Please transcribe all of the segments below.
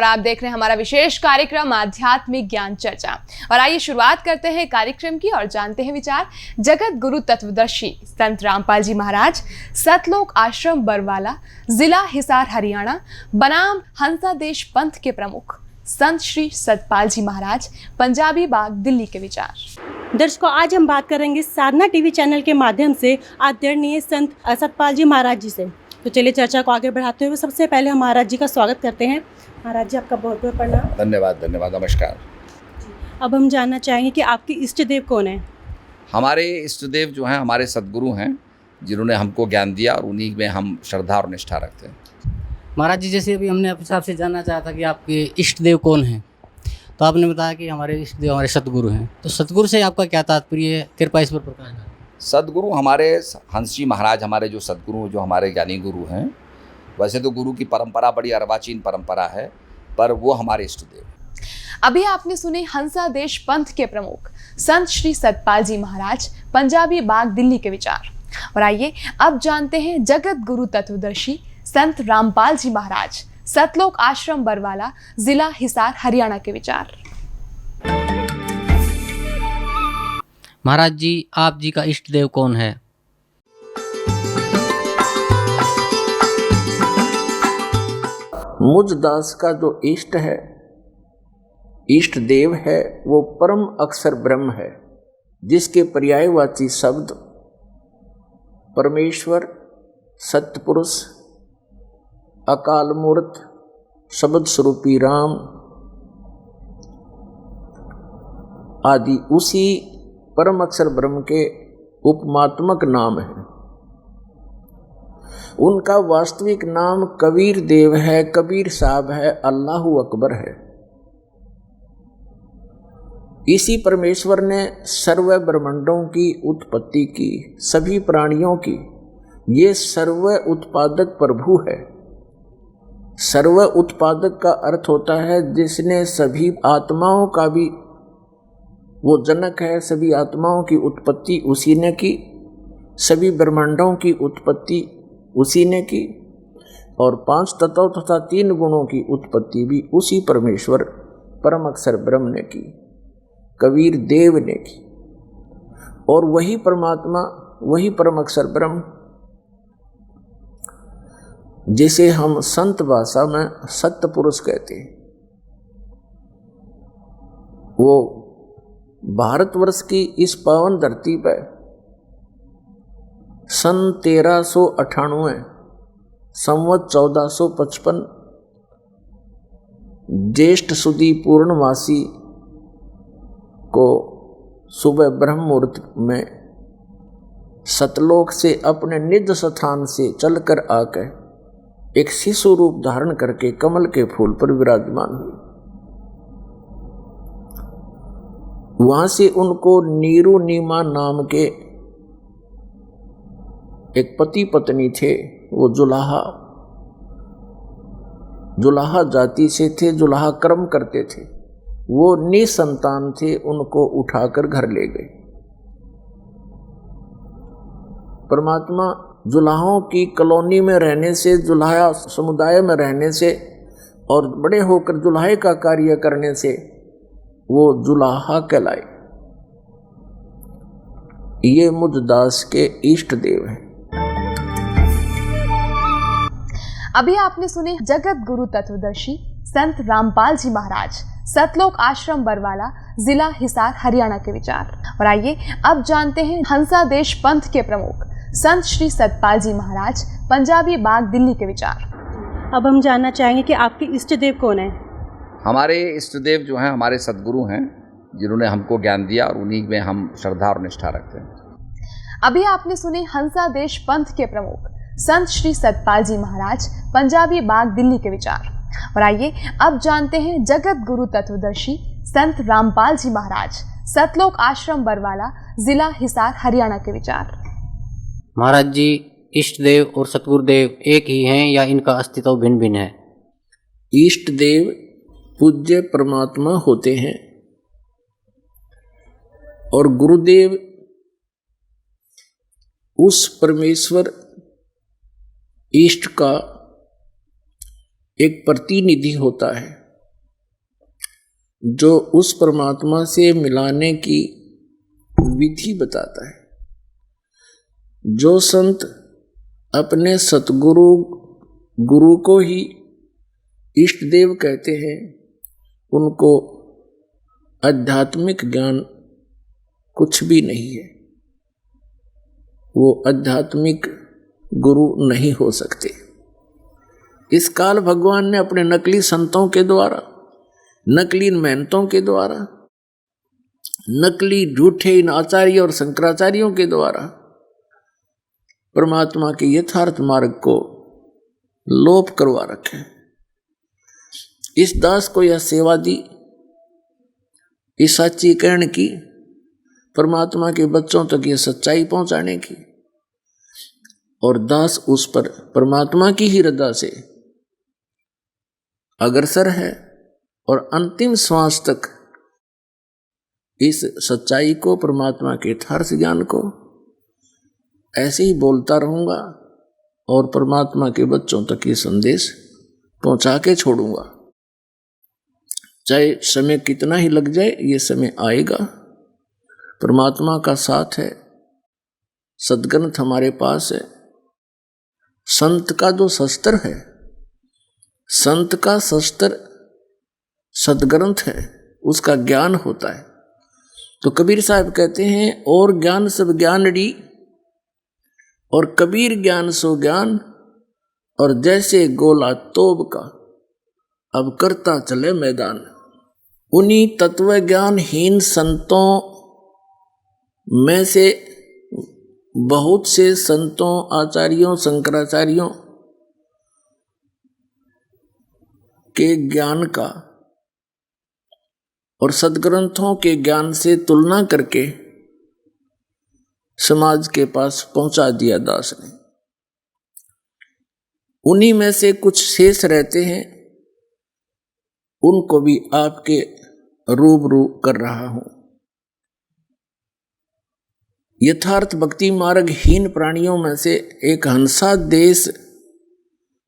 और आप देख रहे हैं हमारा विशेष कार्यक्रम आध्यात्मिक ज्ञान चर्चा। और आइए शुरुआत करते हैं कार्यक्रम की और जानते हैं विचार जगत गुरु तत्वदर्शी संत रामपाल जी महाराज, सतलोक आश्रम बरवाला, जिला हिसार हरियाणा, बनाम हंसादेश पंथ के प्रमुख संत श्री सतपाल जी महाराज, पंजाबी बाग, दिल्ली के विचार। दर्शकों, आज हम बात करेंगे साधना टीवी चैनल के माध्यम से आदरणीय संत सतपाल जी महाराज जी से। तो चलिए चर्चा को आगे बढ़ाते हुए सबसे पहले हम महाराज जी का स्वागत करते हैं। महाराज जी, आपका बहुत बहुत प्रणाम। धन्यवाद, नमस्कार। अब हम जानना चाहेंगे कि आपके इष्ट देव कौन है? हमारे इष्ट देव जो हैं हमारे सदगुरु हैं, जिन्होंने हमको ज्ञान दिया और उन्हीं में हम श्रद्धा और निष्ठा रखते हैं। महाराज जी, जैसे अभी हमने आपसे जानना चाहा था कि आपके इष्ट देव कौन हैं, तो आपने बताया कि हमारे इष्ट देव हमारे सतगुरु हैं। तो सतगुरु से आपका क्या तात्पर्य है? कृपा इस पर प्रकाश डालें। सदगुरु हमारे हंस जी महाराज, हमारे जो सदगुरु, जो हमारे ज्ञानी गुरु हैं। वैसे तो गुरु की परंपरा बड़ी अर्वाचीन परंपरा है, पर वो हमारे इष्ट देव। अभी आपने सुने हंसादेश पंथ के प्रमुख संत श्री सतपाल जी महाराज, पंजाबी बाग, दिल्ली के विचार। और आइए अब जानते हैं जगत गुरु तत्वदर्शी संत रामपाल जी महाराज, सतलोक आश्रम बरवाला, जिला हिसार हरियाणा के विचार। महाराज जी, आप जी का इष्ट देव कौन है? मुझ दास का जो इष्ट है, इष्ट देव है, वो परम अक्षर ब्रह्म है, जिसके पर्यायवाची शब्द परमेश्वर, सत्पुरुष, अकाल मूर्त, शब्द स्वरूपी राम आदि उसी परम अक्षर ब्रह्म के उपमात्मक नाम है। उनका वास्तविक नाम कबीर देव है, कबीर साहब है, अल्लाहु अकबर है। इसी परमेश्वर ने सर्व ब्रह्मांडों की उत्पत्ति की, सभी प्राणियों की। ये सर्व उत्पादक प्रभु है। सर्व उत्पादक का अर्थ होता है जिसने सभी आत्माओं का भी, वो जनक है। सभी आत्माओं की उत्पत्ति उसी ने की, सभी ब्रह्मांडों की उत्पत्ति उसी ने की, और 5 तत्व तथा 3 गुणों की उत्पत्ति भी उसी परमेश्वर परम अक्षर ब्रह्म ने की, कबीर देव ने की। और वही परमात्मा, वही परम अक्षर ब्रह्म, जिसे हम संत भाषा में सत्य पुरुष कहते हैं, वो भारतवर्ष की इस पावन धरती पर सन 1398 संवत 1455 ज्येष्ठ सुदी पूर्णमासी को सुबह ब्रह्म मुहूर्त में सतलोक से अपने निज स्थान से चलकर आकर एक शिशु रूप धारण करके कमल के फूल पर विराजमान हुई। वहां से उनको नीरू नीमा नाम के एक पति पत्नी थे। वो जुलाहा जाति से थे, जुलाहा कर्म करते थे। वो निसंतान थे, उनको उठाकर घर ले गए। परमात्मा जुलाहों की कॉलोनी में रहने से, जुलाहा समुदाय में रहने से और बड़े होकर जुलाहे का कार्य करने से वो जुलाहा कहलाए। ये मुझ दास के इष्ट देव हैं। अभी आपने सुने जगत गुरु तत्वदर्शी संत रामपाल जी महाराज, सतलोक आश्रम बरवाला, जिला हिसार हरियाणा के विचार। और आइए अब जानते हैं हंसादेश पंथ के प्रमुख संत श्री सतपाल जी महाराज, पंजाबी बाग, दिल्ली के विचार। अब हम जानना चाहेंगे कि आपके इष्ट देव कौन है? हमारे इष्ट देव जो हैं हमारे सदगुरु हैं, जिन्होंने हमको ज्ञान दिया और उन्हीं में हम श्रद्धा और निष्ठा रखते हैं। अभी आपने सुने हंसादेश पंथ के प्रमुख संत श्री सतपाल जी महाराज, पंजाबी बाग, दिल्ली के विचार। और आइए अब जानते हैं जगत गुरु तत्वदर्शी संत रामपाल जी महाराज, सतलोक आश्रम बरवाला, जिला हिसार हरियाणा के विचार। महाराज जी, इष्ट देव और सतगुरुदेव एक ही हैं या इनका अस्तित्व भिन्न भिन्न है? इष्ट देव पूज्य परमात्मा होते हैं और गुरुदेव उस परमेश्वर इष्ट का एक प्रतिनिधि होता है। जो उस परमात्मा से मिलाने की विधि बताता है। जो संत अपने सतगुरु गुरु को ही इष्ट देव कहते हैं, उनको आध्यात्मिक ज्ञान कुछ भी नहीं है। वो आध्यात्मिक गुरु नहीं हो सकते। इस काल भगवान ने अपने नकली संतों के द्वारा, नकली महंतों के द्वारा, नकली झूठे इन आचार्य और शंकराचार्यों के द्वारा परमात्मा के यथार्थ मार्ग को लोप करवा रखे। इस दास को यह सेवा दी, इस सच्चीकरण की, परमात्मा के बच्चों तक ये सच्चाई पहुंचाने की, और दास उस पर परमात्मा की ही रजा से अग्रसर है और अंतिम श्वास तक इस सच्चाई को, परमात्मा के यथार्थ ज्ञान को ऐसे ही बोलता रहूंगा और परमात्मा के बच्चों तक ये संदेश पहुंचा के छोड़ूंगा। चाहे समय कितना ही लग जाए, ये समय आएगा। परमात्मा का साथ है, सद्ग्रंथ हमारे पास है। संत का जो शस्त्र है, संत का शस्त्र सद्ग्रंथ है, उसका ज्ञान होता है। तो कबीर साहब कहते हैं, और ज्ञान सब ज्ञानड़ी और कबीर ज्ञान सो ज्ञान, और जैसे गोला तोब का अब करता चले मैदान। उन्हीं तत्व ज्ञानहीन संतों में से बहुत से संतों, आचार्यों, शंकराचार्यों के ज्ञान का और सद्ग्रंथों के ज्ञान से तुलना करके समाज के पास पहुंचा दिया दास ने। उन्हीं में से कुछ शेष रहते हैं, उनको भी आपके रूबरू कर रहा हूं। यथार्थ भक्ति मार्गहीन प्राणियों में से एक हंसा देश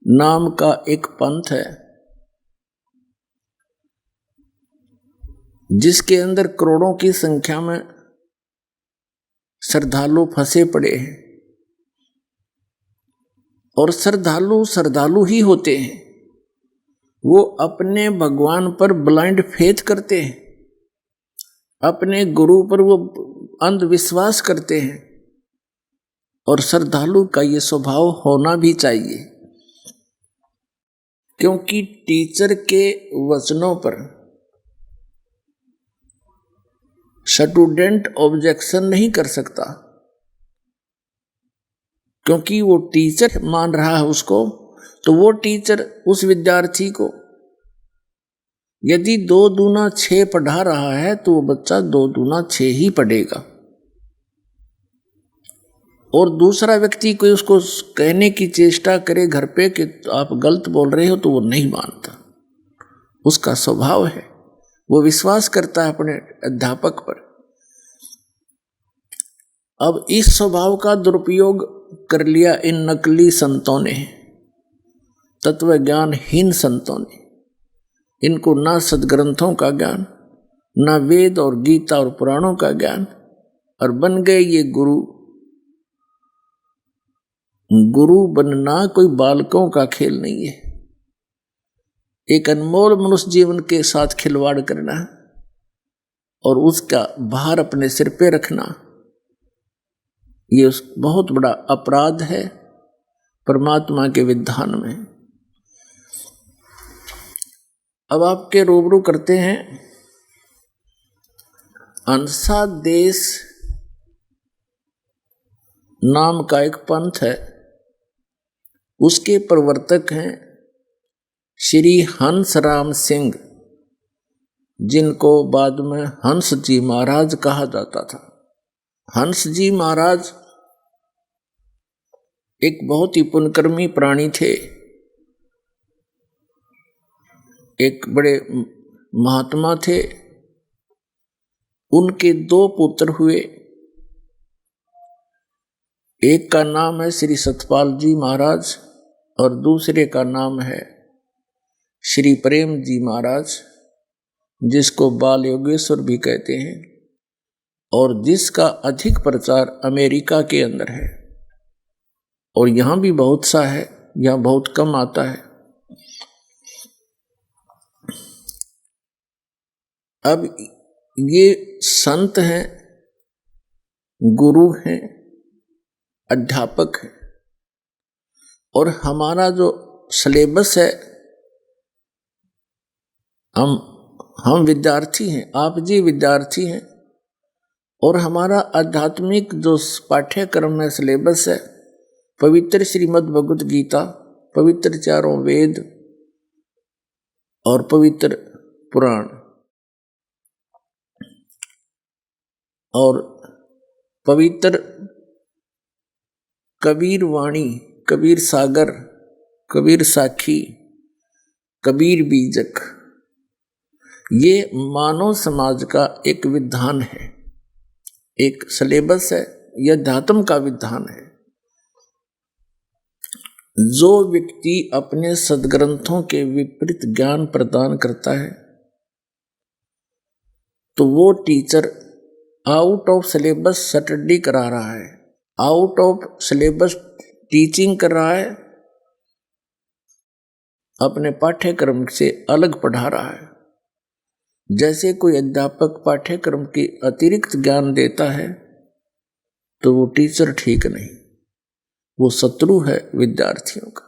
नाम का एक पंथ है, जिसके अंदर करोड़ों की संख्या में श्रद्धालु फंसे पड़े हैं। और श्रद्धालु ही होते हैं। वो अपने भगवान पर ब्लाइंड फेथ करते हैं, अपने गुरु पर वो अंधविश्वास करते हैं। और श्रद्धालु का ये स्वभाव होना भी चाहिए, क्योंकि टीचर के वचनों पर स्टूडेंट ऑब्जेक्शन नहीं कर सकता, क्योंकि वो टीचर मान रहा है उसको। तो वो टीचर उस विद्यार्थी को यदि 2 दूना 6 पढ़ा रहा है, तो वो बच्चा 2 दूना 6 ही पढ़ेगा। और दूसरा व्यक्ति कोई उसको कहने की चेष्टा करे घर पे कि आप गलत बोल रहे हो, तो वो नहीं मानता। उसका स्वभाव है, वो विश्वास करता है अपने अध्यापक पर। अब इस स्वभाव का दुरुपयोग कर लिया इन नकली संतों ने, तत्व ज्ञानहीन संतों ने। इनको ना सद्ग्रंथों का ज्ञान, ना वेद और गीता और पुराणों का ज्ञान, और बन गए ये गुरु। गुरु बनना कोई बालकों का खेल नहीं है। एक अनमोल मनुष्य जीवन के साथ खिलवाड़ करना और उसका भार अपने सिर पे रखना, ये बहुत बड़ा अपराध है परमात्मा के विधान में। अब आपके रूबरू करते हैं अंसा देश नाम का एक पंथ है, उसके प्रवर्तक हैं श्री हंस राम सिंह, जिनको बाद में हंस जी महाराज कहा जाता था। हंस जी महाराज एक बहुत ही पुण्यकर्मी प्राणी थे, एक बड़े महात्मा थे। उनके 2 पुत्र हुए, एक का नाम है श्री सतपाल जी महाराज और दूसरे का नाम है श्री प्रेम जी महाराज। जिसको बाल योगेश्वर भी कहते हैं, और जिसका अधिक प्रचार अमेरिका के अंदर है, और यहाँ भी बहुत सा है, यहाँ बहुत कम आता है। अब ये संत हैं, गुरु हैं, अध्यापक हैं, और हमारा जो सिलेबस है, हम विद्यार्थी हैं, आप जी विद्यार्थी हैं, और हमारा आध्यात्मिक जो पाठ्यक्रम है, सिलेबस है, पवित्र श्रीमद् भगवत गीता, पवित्र चारों वेद और पवित्र पुराण और पवित्र कबीर वाणी, कबीर सागर, कबीर साखी, कबीर बीजक, ये मानव समाज का एक विधान है, एक सिलेबस है, यह अध्यात्म का विधान है। जो व्यक्ति अपने सदग्रंथों के विपरीत ज्ञान प्रदान करता है तो वो teacher out of syllabus study करा रहा है, आउट ऑफ सिलेबस टीचिंग कर रहा है, अपने पाठ्यक्रम से अलग पढ़ा रहा है। जैसे कोई अध्यापक पाठ्यक्रम के अतिरिक्त ज्ञान देता है तो वो टीचर ठीक नहीं, वो शत्रु है विद्यार्थियों का।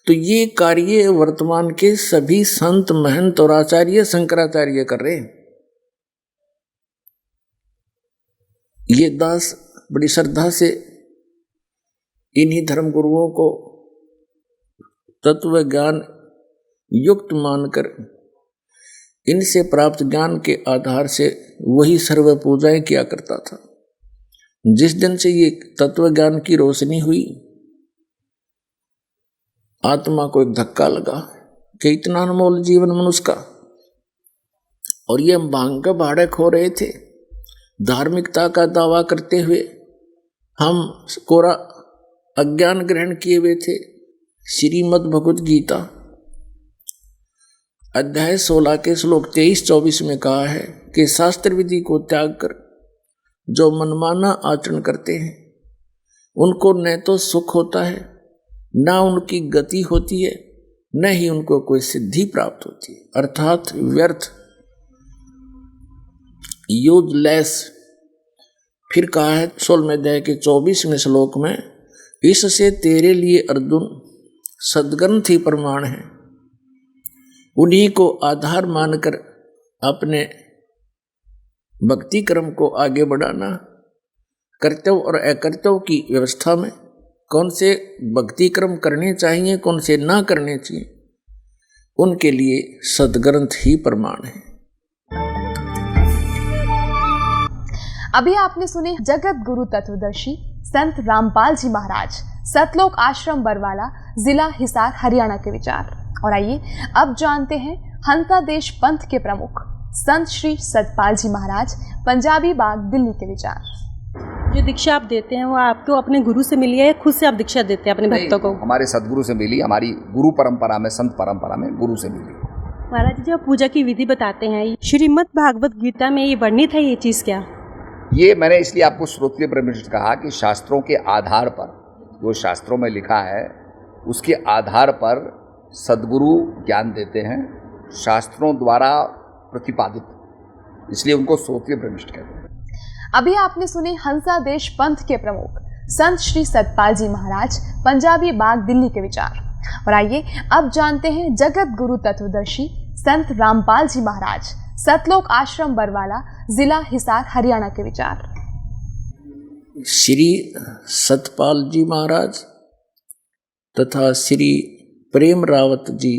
तो ये कार्य वर्तमान के सभी संत, महंत और आचार्य शंकराचार्य कर रहे हैं। ये दास बड़ी श्रद्धा से इन्हीं धर्म गुरुओं को तत्व ज्ञान युक्त मानकर इनसे प्राप्त ज्ञान के आधार से वही सर्व पूजाएं किया करता था। जिस दिन से ये तत्व ज्ञान की रोशनी हुई, आत्मा को एक धक्का लगा कि इतना अनमोल जीवन मनुष्य का, और ये हम भांग का भाड़े खो रहे थे। धार्मिकता का दावा करते हुए हम कोरा अज्ञान ग्रहण किए हुए थे। श्रीमद् भगवत गीता अध्याय 16 के श्लोक 23-24 में कहा है कि शास्त्र विधि को त्याग कर जो मनमाना आचरण करते हैं उनको न तो सुख होता है, न उनकी गति होती है, न ही उनको कोई सिद्धि प्राप्त होती है, अर्थात व्यर्थ, यूजलेस। फिर कहा है 16वें अध्याय के 24वें श्लोक में, इससे तेरे लिए अर्जुन सद्ग्रंथ ही प्रमाण है। उन्हीं को आधार मानकर अपने भक्ति क्रम को आगे बढ़ाना। कर्तव्य और अकर्तव्य की व्यवस्था में कौन से भक्ति क्रम करने चाहिए, कौन से ना करने चाहिए, उनके लिए सद्ग्रंथ ही प्रमाण है। अभी आपने सुने जगत गुरु तत्वदर्शी संत रामपाल जी महाराज, सतलोक आश्रम बरवाला, जिला हिसार, हरियाणा के विचार। और आइए अब जानते हैं हंसा देश पंथ के प्रमुख संत श्री सतपाल जी महाराज, पंजाबी बाग, दिल्ली के विचार। जो दीक्षा आप देते हैं वो आपको अपने गुरु से मिली है या खुद से आप दीक्षा देते हैं अपने भक्तों को? हमारे सदगुरु से मिली, हमारी गुरु परंपरा में, संत परंपरा में गुरु से मिली। महाराज जी, जब पूजा की विधि बताते हैं, श्रीमद् भागवत गीता में ये वर्णित है, ये चीज़ क्या? ये मैंने इसलिए आपको श्रोत्रिय परमेश्वर कहा कि शास्त्रों के आधार पर, जो शास्त्रों में लिखा है उसके आधार पर सदगुरु ज्ञान देते हैं, शास्त्रों द्वारा प्रतिपादित, इसलिए उनको श्रोत्रिय परमेश्वर कहते हैं। अभी आपने सुने हंसा देश पंथ के प्रमुख संत श्री सतपाल जी महाराज, पंजाबी बाग, दिल्ली के विचार। और आइए अब जानते हैं जगत गुरु तत्वदर्शी संत रामपाल जी महाराज, सतलोक आश्रम बरवाला, जिला हिसार, हरियाणा के विचार। श्री सतपाल जी महाराज तथा श्री प्रेम रावत जी,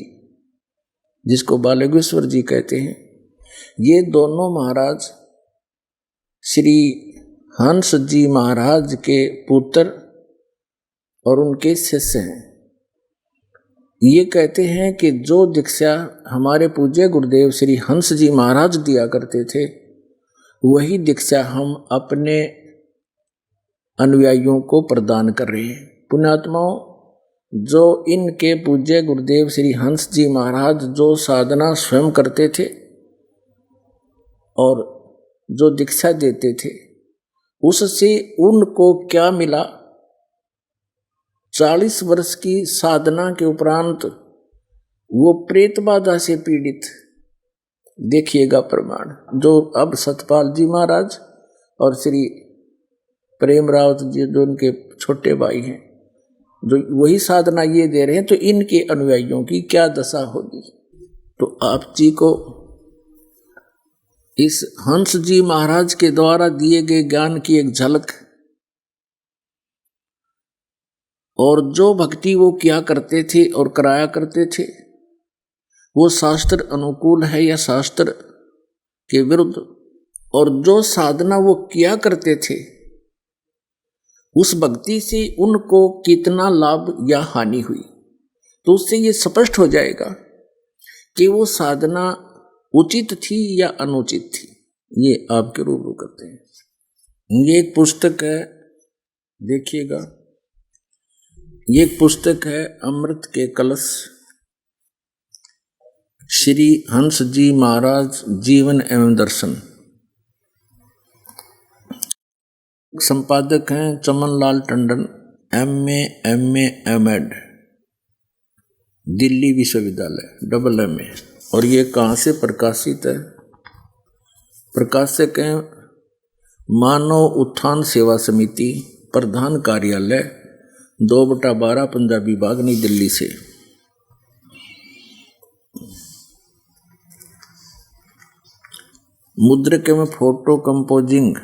जिसको बाल योगेश्वर जी कहते हैं, ये दोनों महाराज श्री हंस जी महाराज के पुत्र और उनके शिष्य हैं। ये कहते हैं कि जो दीक्षा हमारे पूज्य गुरुदेव श्री हंस जी महाराज दिया करते थे, वही दीक्षा हम अपने अनुयायियों को प्रदान कर रहे हैं। पुण्यात्माओं, जो इनके पूज्य गुरुदेव श्री हंस जी महाराज जो साधना स्वयं करते थे, और जो दीक्षा देते थे उससे उनको क्या मिला? 40 वर्ष की साधना के उपरांत वो प्रेत बाधा से पीड़ित, देखिएगा प्रमाण, जो अब सतपाल जी महाराज और श्री प्रेम रावत जी जो उनके छोटे भाई हैं, जो वही साधना ये दे रहे हैं, तो इनके अनुयायियों की क्या दशा होगी। तो आप जी को इस हंस जी महाराज के द्वारा दिए गए ज्ञान की एक झलक, और जो भक्ति वो किया करते थे और कराया करते थे वो शास्त्र अनुकूल है या शास्त्र के विरुद्ध, और जो साधना वो किया करते थे उस भक्ति से उनको कितना लाभ या हानि हुई, तो उससे ये स्पष्ट हो जाएगा कि वो साधना उचित थी या अनुचित थी। ये आपके रूबरू करते हैं। ये एक पुस्तक है, देखिएगा, ये एक पुस्तक है अमृत के कलश, श्री हंस जी महाराज जीवन एवं दर्शन। संपादक हैं Chaman Lal Tandon, MA MA M.Ed, Delhi विश्वविद्यालय, MA। और ये कहाँ से प्रकाशित है? प्रकाशक हैं मानव उत्थान सेवा समिति, प्रधान कार्यालय 2/12 पंजाबी बाग, नई दिल्ली से। मुद्रक में photo composing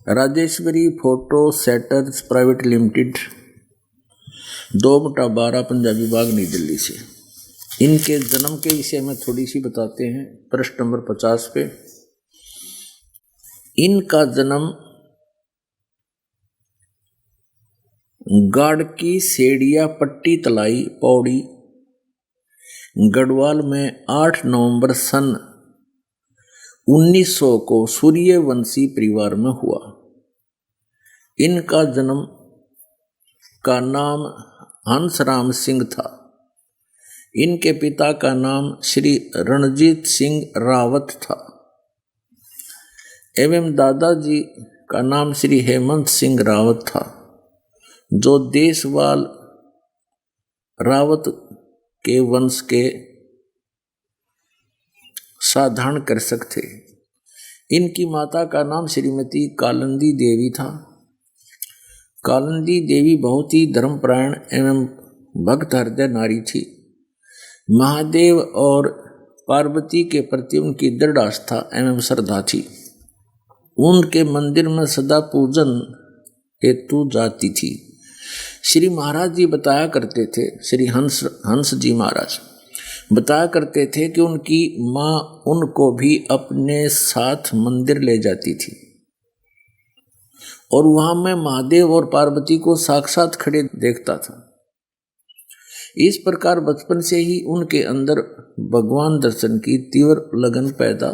Rajeshwari photo setters private limited, 2/12 Punjabi Bagh, New Delhi से। इनके जन्म के विषय में थोड़ी सी बताते हैं। पृष्ठ नंबर 50 पे इनका जन्म गाड़की सेड़िया पट्टी तलाई पौड़ी गढ़वाल में 8 नवंबर सन 1900 को सूर्यवंशी परिवार में हुआ। इनका जन्म का नाम हंसराम सिंह था। इनके पिता का नाम श्री रणजीत सिंह रावत था एवं दादाजी का नाम श्री हेमंत सिंह रावत था, जो देशवाल रावत के वंश के साधारण कृषक थे। इनकी माता का नाम श्रीमती कालंदी देवी था। कालंदी देवी बहुत ही धर्मपरायण एवं भक्त हृदय नारी थी। महादेव और पार्वती के प्रति उनकी दृढ़ आस्था एवं श्रद्धा थी। उनके मंदिर में सदा पूजन हेतु जाती थी। श्री महाराज जी बताया करते थे, श्री हंस जी महाराज बताया करते थे कि उनकी माँ उनको भी अपने साथ मंदिर ले जाती थी और वहाँ मैं महादेव और पार्वती को साक्षात खड़े देखता था। इस प्रकार बचपन से ही उनके अंदर भगवान दर्शन की तीव्र लगन पैदा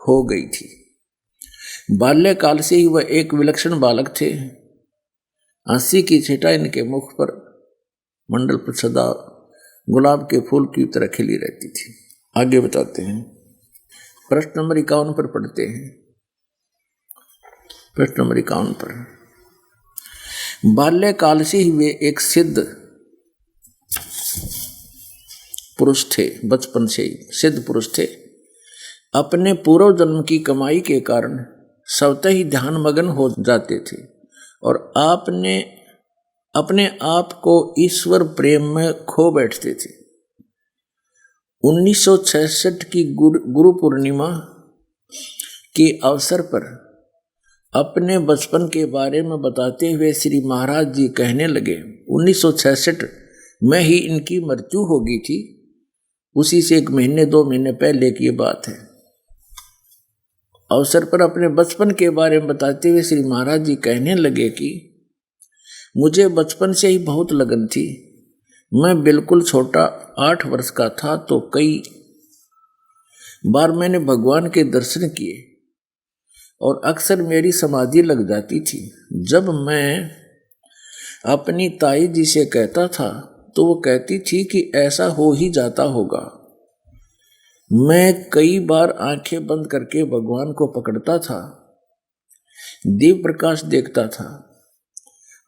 हो गई थी। बाल्यकाल से ही वह एक विलक्षण बालक थे। हंसी की छटा इनके मुख पर मंडल पर सदा गुलाब के फूल की तरह खिली रहती थी। आगे बताते हैं, प्रश्न नंबर 51 पर पढ़ते हैं। प्रश्न नंबर 51 पर, बाल्यकाल से ही वे एक सिद्ध पुरुष थे। बचपन से ही सिद्ध पुरुष थे। अपने पूर्व जन्म की कमाई के कारण स्वतः ही ध्यान मग्न हो जाते थे और अपने आप को ईश्वर प्रेम में खो बैठते थे। 1966 की गुरु पूर्णिमा के अवसर पर अपने बचपन के बारे में बताते हुए श्री महाराज जी कहने लगे, 1966 में ही इनकी मृत्यु हो गई थी। उसी से 1 महीने 2 महीने पहले की बात है। अवसर पर अपने बचपन के बारे में बताते हुए श्री महाराज जी कहने लगे कि मुझे बचपन से ही बहुत लगन थी। मैं बिल्कुल छोटा 8 वर्ष का था तो कई बार मैंने भगवान के दर्शन किए और अक्सर मेरी समाधि लग जाती थी। जब मैं अपनी ताई जी से कहता था तो वो कहती थी कि ऐसा हो ही जाता होगा। मैं कई बार आंखें बंद करके भगवान को पकड़ता था, दिव्य प्रकाश देखता था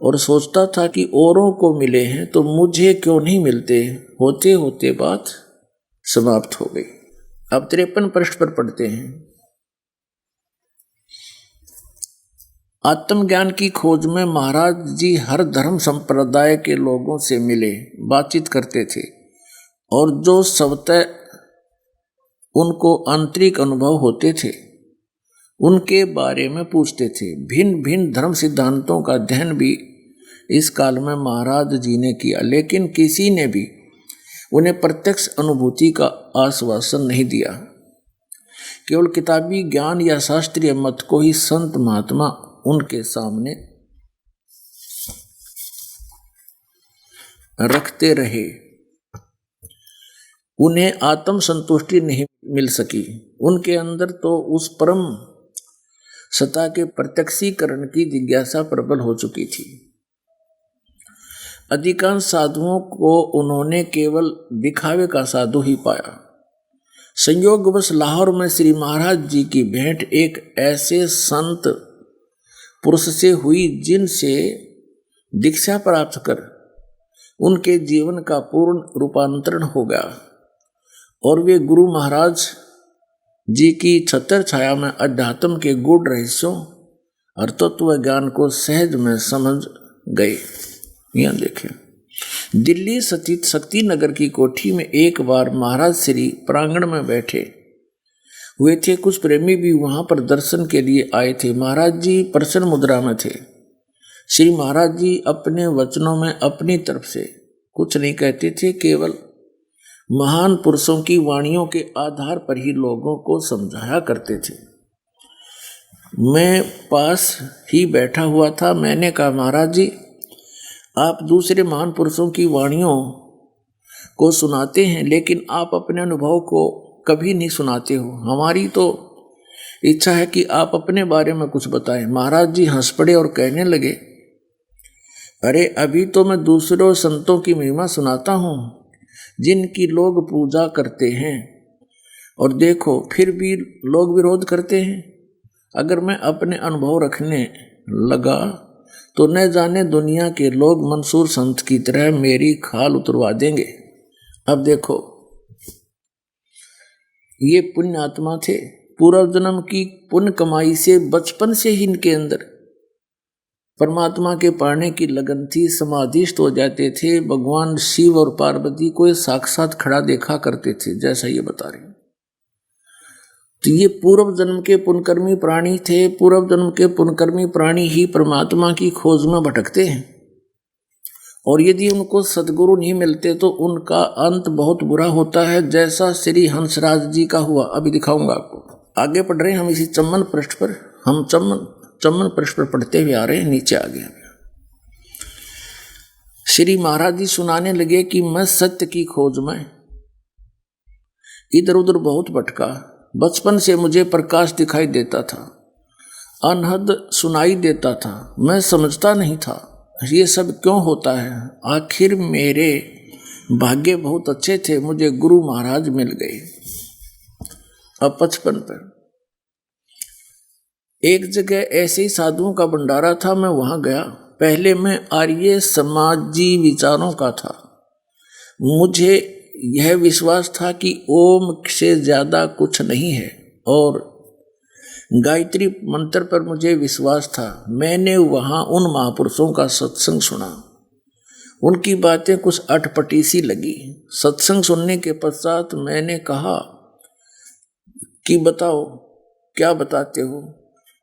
और सोचता था कि औरों को मिले हैं तो मुझे क्यों नहीं मिलते। होते होते बात समाप्त हो गई। अब 53 पृष्ठ पर पढ़ते हैं। आत्मज्ञान की खोज में महाराज जी हर धर्म संप्रदाय के लोगों से मिले, बातचीत करते थे और जो स्वतः उनको आंतरिक अनुभव होते थे उनके बारे में पूछते थे। भिन्न भिन्न धर्म सिद्धांतों का अध्ययन भी इस काल में महाराज जी ने किया, लेकिन किसी ने भी उन्हें प्रत्यक्ष अनुभूति का आश्वासन नहीं दिया। केवल किताबी ज्ञान या शास्त्रीय मत को ही संत महात्मा उनके सामने रखते रहे। उन्हें आत्म संतुष्टि नहीं मिल सकी। उनके अंदर तो उस परम सत्ता के प्रत्यक्षीकरण की जिज्ञासा प्रबल हो चुकी थी। अधिकांश साधुओं को उन्होंने केवल दिखावे का साधु ही पाया। संयोगवश लाहौर में श्री महाराज जी की भेंट एक ऐसे संत पुरुष से हुई जिनसे दीक्षा प्राप्त कर उनके जीवन का पूर्ण रूपांतरण हो गया और वे गुरु महाराज जी की छत्र छाया में अध्यात्म के गूढ़ रहस्यों और तत्व ज्ञान को सहज में समझ गए। यहाँ देखें, दिल्ली स्थित शक्ति नगर की कोठी में एक बार महाराज श्री प्रांगण में बैठे हुए थे। कुछ प्रेमी भी वहां पर दर्शन के लिए आए थे। महाराज जी प्रसन्न मुद्रा में थे। श्री महाराज जी अपने वचनों में अपनी तरफ से कुछ नहीं कहते थे, केवल महान पुरुषों की वाणियों के आधार पर ही लोगों को समझाया करते थे। मैं पास ही बैठा हुआ था। मैंने कहा, महाराज जी आप दूसरे महान पुरुषों की वाणियों को सुनाते हैं, लेकिन आप अपने अनुभव को कभी नहीं सुनाते हो। हमारी तो इच्छा है कि आप अपने बारे में कुछ बताएं। महाराज जी हंस पड़े और कहने लगे, अरे अभी तो मैं दूसरों संतों की महिमा सुनाता हूँ जिनकी लोग पूजा करते हैं, और देखो फिर भी लोग विरोध करते हैं। अगर मैं अपने अनुभव रखने लगा तो न जाने दुनिया के लोग मंसूर संत की तरह मेरी खाल उतरवा देंगे। अब देखो, ये पुण्य आत्मा थे। पूर्व जन्म की पुण्य कमाई से बचपन से ही इनके अंदर परमात्मा के पाने की लगन थी। समाधिस्थ हो जाते थे। भगवान शिव और पार्वती को साक्षात खड़ा देखा करते थे, जैसा ये बता रहे। तो ये पूर्व जन्म के पुण्यकर्मी प्राणी थे। पूर्व जन्म के पुण्यकर्मी प्राणी ही परमात्मा की खोज में भटकते हैं, और यदि उनको सदगुरु नहीं मिलते तो उनका अंत बहुत बुरा होता है, जैसा श्री हंसराज जी का हुआ। अभी दिखाऊंगा आपको। आगे पढ़ रहे हैं हम इसी चम्मन पृष्ठ पर। हम चम्मन पृष्ठ पर पढ़ते हुए आ रहे हैं, नीचे आ गए। श्री महाराज जी सुनाने लगे कि मैं सत्य की खोज में इधर उधर बहुत भटका। बचपन से मुझे प्रकाश दिखाई देता था, अनहद सुनाई देता था। मैं समझता नहीं था ये सब क्यों होता है। आखिर मेरे भाग्य बहुत अच्छे थे, मुझे गुरु महाराज मिल गए। अब 55 पर एक जगह ऐसे ही साधुओं का भंडारा था। मैं वहां गया। पहले मैं आर्य समाजी विचारों का था। मुझे यह विश्वास था कि ओम से ज्यादा कुछ नहीं है, और गायत्री मंत्र पर मुझे विश्वास था। मैंने वहां उन महापुरुषों का सत्संग सुना। उनकी बातें कुछ अटपटी सी लगी। सत्संग सुनने के पश्चात मैंने कहा कि बताओ क्या बताते हो।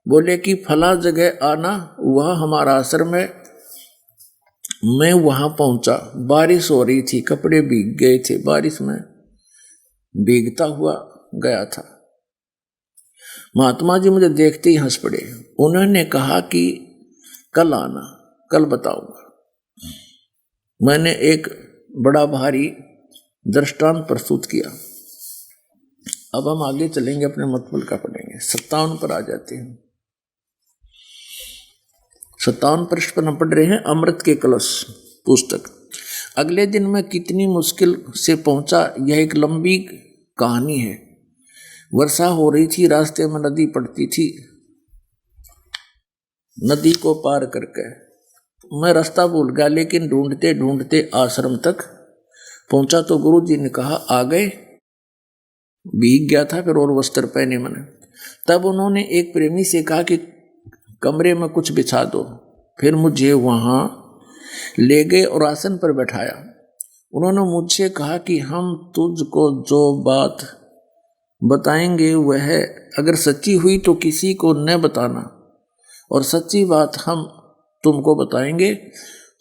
बोले कि फला जगह आना, वह हमारा आश्रम है। मैं वहां पहुंचा। बारिश हो रही थी, कपड़े भीग गए थे। बारिश में भीगता हुआ गया था। महात्मा जी मुझे देखते ही हंस पड़े। उन्होंने कहा कि कल आना, कल बताऊंगा। मैंने एक बड़ा भारी दृष्टांत प्रस्तुत किया। अब हम आगे चलेंगे, अपने मतबल का पढ़ेंगे। 57 पर आ जाते हैं। 57 पृष्ठ पर हम पढ़ रहे हैं अमृत के कलश पुस्तक। अगले दिन मैं कितनी मुश्किल से पहुंचा, यह एक लंबी कहानी है। वर्षा हो रही थी, रास्ते में नदी पड़ती थी। नदी को पार करके मैं रास्ता भूल गया, लेकिन ढूंढते ढूंढते आश्रम तक पहुंचा तो गुरु जी ने कहा आ गए। भीग गया था फिर, और वस्त्र पहने मैंने। तब उन्होंने एक प्रेमी से कहा कि कमरे में कुछ बिछा दो। फिर मुझे वहाँ ले गए और आसन पर बैठाया। उन्होंने मुझसे कहा कि हम तुझको जो बात बताएंगे वह अगर सच्ची हुई तो किसी को न बताना, और सच्ची बात हम तुमको बताएंगे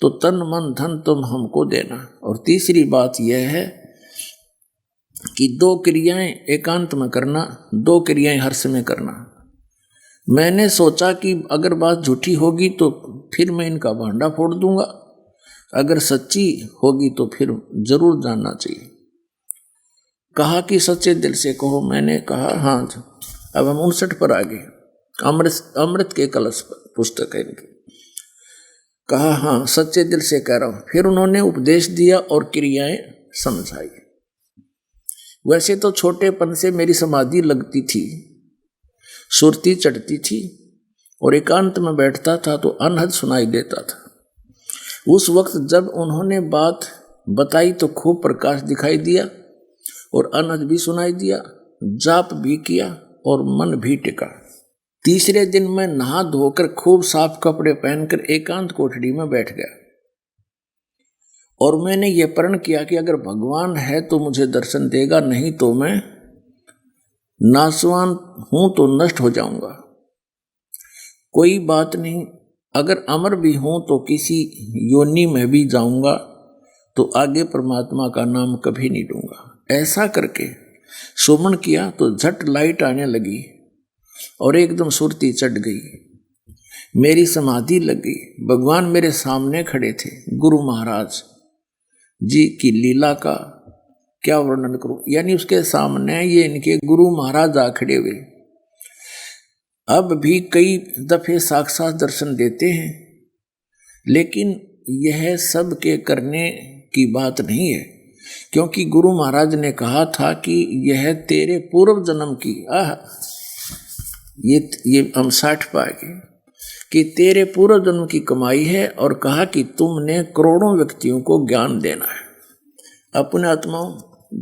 तो तन मन धन तुम हमको देना। और तीसरी बात यह है कि 2 क्रियाएं एकांत में करना, 2 क्रियाएं हर्ष में करना। मैंने सोचा कि अगर बात झूठी होगी तो फिर मैं इनका भांडा फोड़ दूंगा, अगर सच्ची होगी तो फिर जरूर जानना चाहिए। कहा कि सच्चे दिल से कहो। मैंने कहा हाँ। अब हम 59 पर आ गए। अमृत के कलश पर पुस्तक है इनकी। कहा हाँ सच्चे दिल से कह रहा हूं। फिर उन्होंने उपदेश दिया और क्रियाएं समझाई। वैसे तो छोटेपन से मेरी समाधि लगती थी, सुरती चढ़ती थी, और एकांत में बैठता था तो अनहद सुनाई देता था। उस वक्त जब उन्होंने बात बताई तो खूब प्रकाश दिखाई दिया और अनहद भी सुनाई दिया, जाप भी किया और मन भी टिका। तीसरे दिन मैं नहा धोकर खूब साफ कपड़े पहनकर एकांत कोठड़ी में बैठ गया और मैंने ये प्रण किया कि अगर भगवान है तो मुझे दर्शन देगा, नहीं तो मैं नासवान हूं तो नष्ट हो जाऊंगा। कोई बात नहीं, अगर अमर भी हूं तो किसी योनि में भी जाऊंगा तो आगे परमात्मा का नाम कभी नहीं लूंगा। ऐसा करके सुमन किया तो झट लाइट आने लगी और एकदम सुरती चढ़ गई। मेरी समाधि लग गई। भगवान मेरे सामने खड़े थे। गुरु महाराज जी की लीला का क्या वर्णन करूं, यानी उसके सामने ये इनके गुरु महाराज आ खड़े हुए। अब भी कई दफे साक्षात दर्शन देते हैं, लेकिन यह सब के करने की बात नहीं है, क्योंकि गुरु महाराज ने कहा था कि यह तेरे पूर्व जन्म की ये हम 60 पाएंगे कि तेरे पूर्व जन्म की कमाई है, और कहा कि तुमने करोड़ों व्यक्तियों को ज्ञान देना है। अपने आत्माओं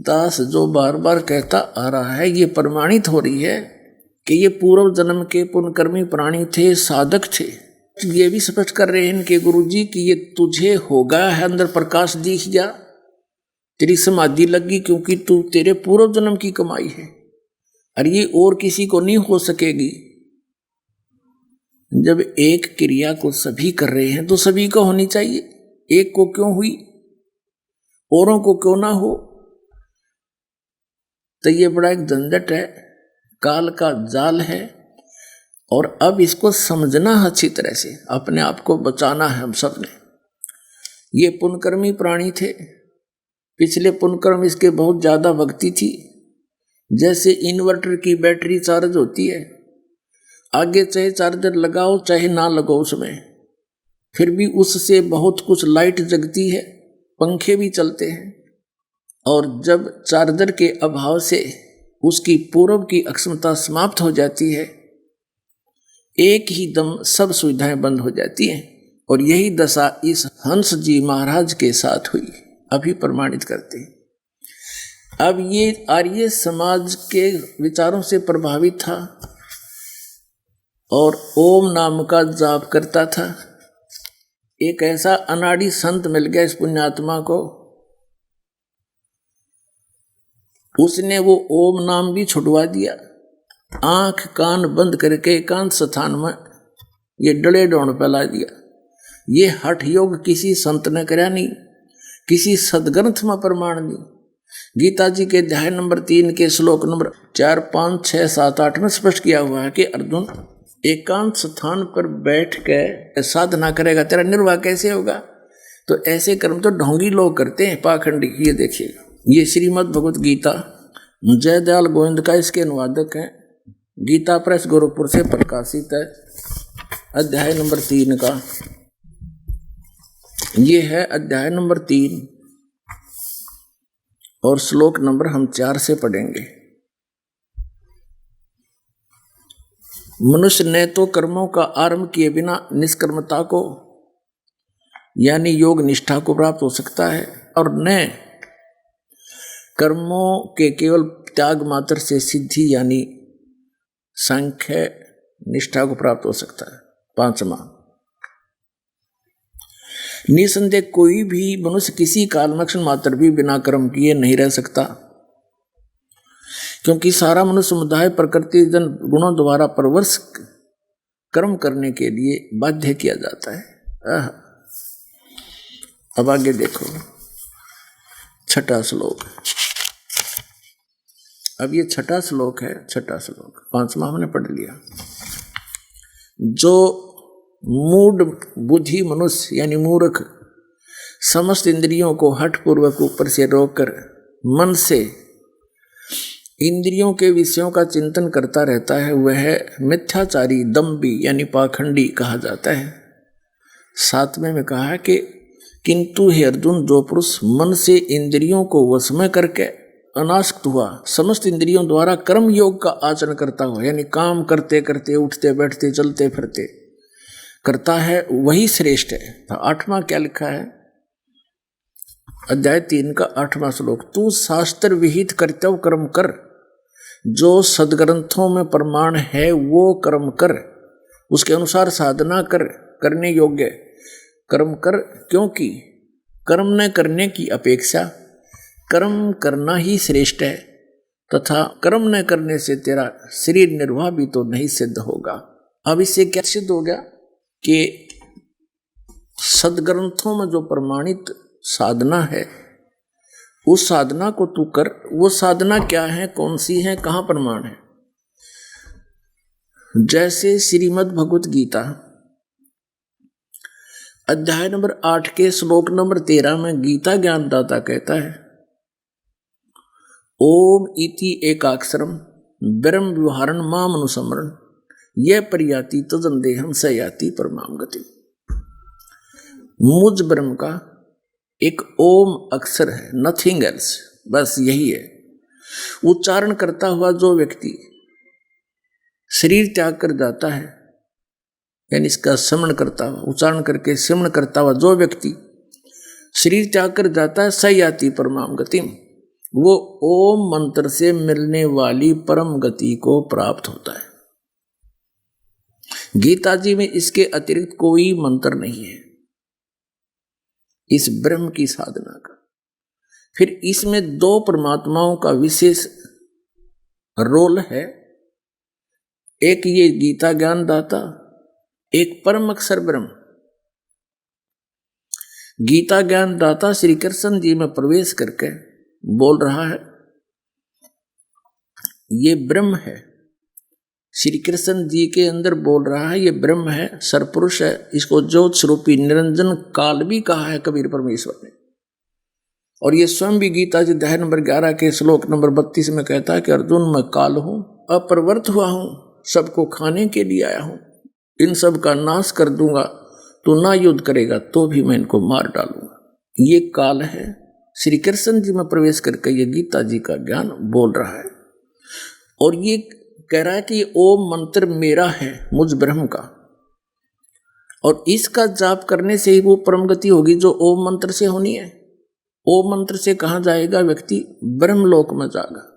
दास जो बार बार कहता आ रहा है, ये प्रमाणित हो रही है कि ये पूर्व जन्म के पुण्यकर्मी प्राणी थे, साधक थे। ये भी स्पष्ट कर रहे हैं इनके गुरुजी कि ये तुझे होगा है, अंदर प्रकाश दिख गया, तेरी समाधि लगी, क्योंकि तू तेरे पूर्व जन्म की कमाई है और ये और किसी को नहीं हो सकेगी। जब एक क्रिया को सभी कर रहे हैं तो सभी को होनी चाहिए, एक को क्यों हुई, औरों को क्यों ना हो। तो ये बड़ा एक झंझट है, काल का जाल है, और अब इसको समझना अच्छी तरह से, अपने आप को बचाना है हम सब ने। ये पुण्यकर्मी प्राणी थे, पिछले पुण्यकर्म इसके बहुत ज्यादा भक्ति थी। जैसे इन्वर्टर की बैटरी चार्ज होती है, आगे चाहे चार्जर लगाओ चाहे ना लगाओ उसमें, फिर भी उससे बहुत कुछ लाइट जगती है, पंखे भी चलते हैं। और जब चार्जर के अभाव से उसकी पूर्व की अक्षमता समाप्त हो जाती है, एक ही दम सब सुविधाएं बंद हो जाती हैं। और यही दशा इस हंस जी महाराज के साथ हुई, अभी प्रमाणित करते हैं। अब ये आर्य समाज के विचारों से प्रभावित था और ओम नाम का जाप करता था। एक ऐसा अनाड़ी संत मिल गया इस पुण्यात्मा को, उसने वो ओम नाम भी छुड़वा दिया। आंख कान बंद करके एकांत स्थान में ये डले डोण फैला दिया। ये हठ योग किसी संत ने कराया नहीं, किसी सदग्रंथ में प्रमाण नहीं। गीता जी के अध्याय नंबर 3 के श्लोक नंबर 4, 5, 6, 7, 8 में स्पष्ट किया हुआ है कि अर्जुन एकांत स्थान पर बैठ के साधना करेगा, तेरा निर्वाह कैसे होगा। तो ऐसे कर्म तो ढोंगी लोग करते हैं, पाखंडी। ये देखिएगा, ये श्रीमद् भगवत गीता जयदयाल गोविंद का इसके अनुवादक है, गीता प्रेस गोरखपुर से प्रकाशित है, अध्याय नंबर 3 का। ये है अध्याय नंबर 3 और श्लोक नंबर हम 4 से पढ़ेंगे। मनुष्य ने तो कर्मों का आरंभ किए बिना निष्कर्मता को यानी योग निष्ठा को प्राप्त हो सकता है, और न कर्मों के केवल त्याग मात्र से सिद्धि यानी सांख्य निष्ठा को प्राप्त हो सकता है। 5वां, निसंदेह कोई भी मनुष्य किसी कालमक्षण मात्र भी बिना कर्म किए नहीं रह सकता, क्योंकि सारा मनुष्य समुदाय प्रकृति जन गुणों द्वारा परवश कर्म करने के लिए बाध्य किया जाता है। अब आगे देखो 6वां श्लोक। अब ये 6वां श्लोक है। 6वां श्लोक 5वां हमने पढ़ लिया। जो मूढ़ बुद्धि मनुष्य यानी मूर्ख समस्त इंद्रियों को हठपूर्वक ऊपर से रोककर मन से इंद्रियों के विषयों का चिंतन करता रहता है, वह मिथ्याचारी दम्भी यानी पाखंडी कहा जाता है। 7वें में कहा है कि किंतु हे अर्जुन, जो पुरुष मन से इंद्रियों को वश में करके अनासक्त हुआ समस्त इंद्रियों द्वारा कर्म योग का आचरण करता हुआ यानी काम करते करते उठते बैठते चलते फिरते करता है, वही श्रेष्ठ है। तो 8वां क्या लिखा है? अध्याय 3 का 8वां श्लोक। तू शास्त्र विहित कर्तव्य कर्म कर, जो सदग्रंथों में प्रमाण है वो कर्म कर, उसके अनुसार साधना कर, करने योग्य कर्म कर, क्योंकि कर्म न करने की अपेक्षा कर्म करना ही श्रेष्ठ है, तथा कर्म न करने से तेरा शरीर निर्वाह भी तो नहीं सिद्ध होगा। अब इससे क्या सिद्ध हो गया कि सदग्रंथों में जो प्रमाणित साधना है उस साधना को तू कर। वो साधना क्या है, कौन सी है, कहाँ प्रमाण है? जैसे श्रीमद् भगवत गीता अध्याय नंबर 8 के श्लोक नंबर 13 में गीता ज्ञानदाता कहता है, ओम इति एकाक्षरम ब्रह्म व्यवहारण माम अनुसमरण यह परियाति तजन देहम स याति परमाम गति। मुझ ब्रह्म का एक ओम अक्षर है, नथिंग एल्स, बस यही है। उच्चारण करता हुआ जो व्यक्ति शरीर त्याग कर जाता है यानी इसका श्रवण करता हुआ, उच्चारण करके श्रवण करता हुआ जो व्यक्ति शरीर त्याग कर जाता है, स याति परमाम गति, वो ओम मंत्र से मिलने वाली परम गति को प्राप्त होता है। गीता जी में इसके अतिरिक्त कोई मंत्र नहीं है इस ब्रह्म की साधना का। फिर इसमें 2 परमात्माओं का विशेष रोल है, एक ये गीता ज्ञानदाता, एक परम अक्षर ब्रह्म। गीता ज्ञानदाता श्री कृष्ण जी में प्रवेश करके बोल रहा है, ये ब्रह्म है। श्री कृष्ण जी के अंदर बोल रहा है, ये ब्रह्म है, सरपुरुष है। इसको ज्योत स्वरूपी निरंजन काल भी कहा है कबीर परमेश्वर ने। और ये स्वयं भी गीता जी अध्याय नंबर 11 के श्लोक नंबर 32 में कहता है कि अर्जुन, मैं काल हूं, अप्रवृत्त हुआ हूं, सबको खाने के लिए आया हूं, इन सब का नाश कर दूंगा। तू ना युद्ध करेगा तो भी मैं इनको मार डालूंगा। ये काल है। श्री कृष्ण जी में प्रवेश करके ये गीता जी का ज्ञान बोल रहा है और ये कह रहा है कि ओम मंत्र मेरा है, मुझ ब्रह्म का, और इसका जाप करने से ही वो परम गति होगी जो ओम मंत्र से होनी है। ओम मंत्र से कहाँ जाएगा व्यक्ति? ब्रह्मलोक में जाएगा।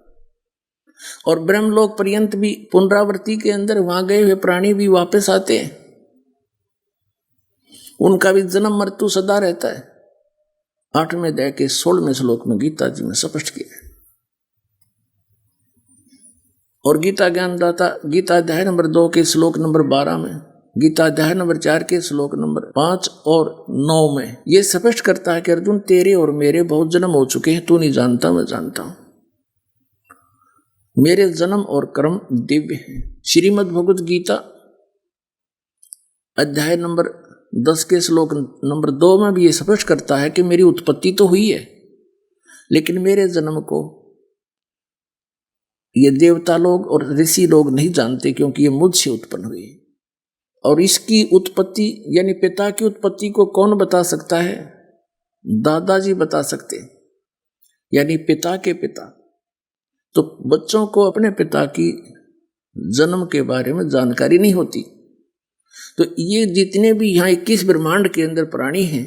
और ब्रह्मलोक पर्यंत भी पुनरावृत्ति के अंदर वहां गए हुए प्राणी भी वापस आते हैं, उनका भी जन्म मृत्यु सदा रहता है। 8वें अध्याय के 16वें श्लोक में गीता जी में स्पष्ट किया है। और गीता ज्ञानदाता गीता अध्याय नंबर 2 के श्लोक नंबर 12 में, गीता अध्याय नंबर 4 के श्लोक नंबर 5 और 9 में यह स्पष्ट करता है कि अर्जुन, तेरे और मेरे बहुत जन्म हो चुके हैं, तू नहीं जानता, मैं जानता हूं। मेरे जन्म और कर्म दिव्य हैं। श्रीमद् भगवत गीता अध्याय नंबर 10 के श्लोक नंबर 2 में भी ये स्पष्ट करता है कि मेरी उत्पत्ति तो हुई है, लेकिन मेरे जन्म को ये देवता लोग और ऋषि लोग नहीं जानते, क्योंकि ये मुझसे उत्पन्न हुई। और इसकी उत्पत्ति यानी पिता की उत्पत्ति को कौन बता सकता है? दादाजी बता सकते, यानी पिता के पिता। तो बच्चों को अपने पिता की जन्म के बारे में जानकारी नहीं होती। तो ये जितने भी यहाँ 21 ब्रह्मांड के अंदर प्राणी हैं,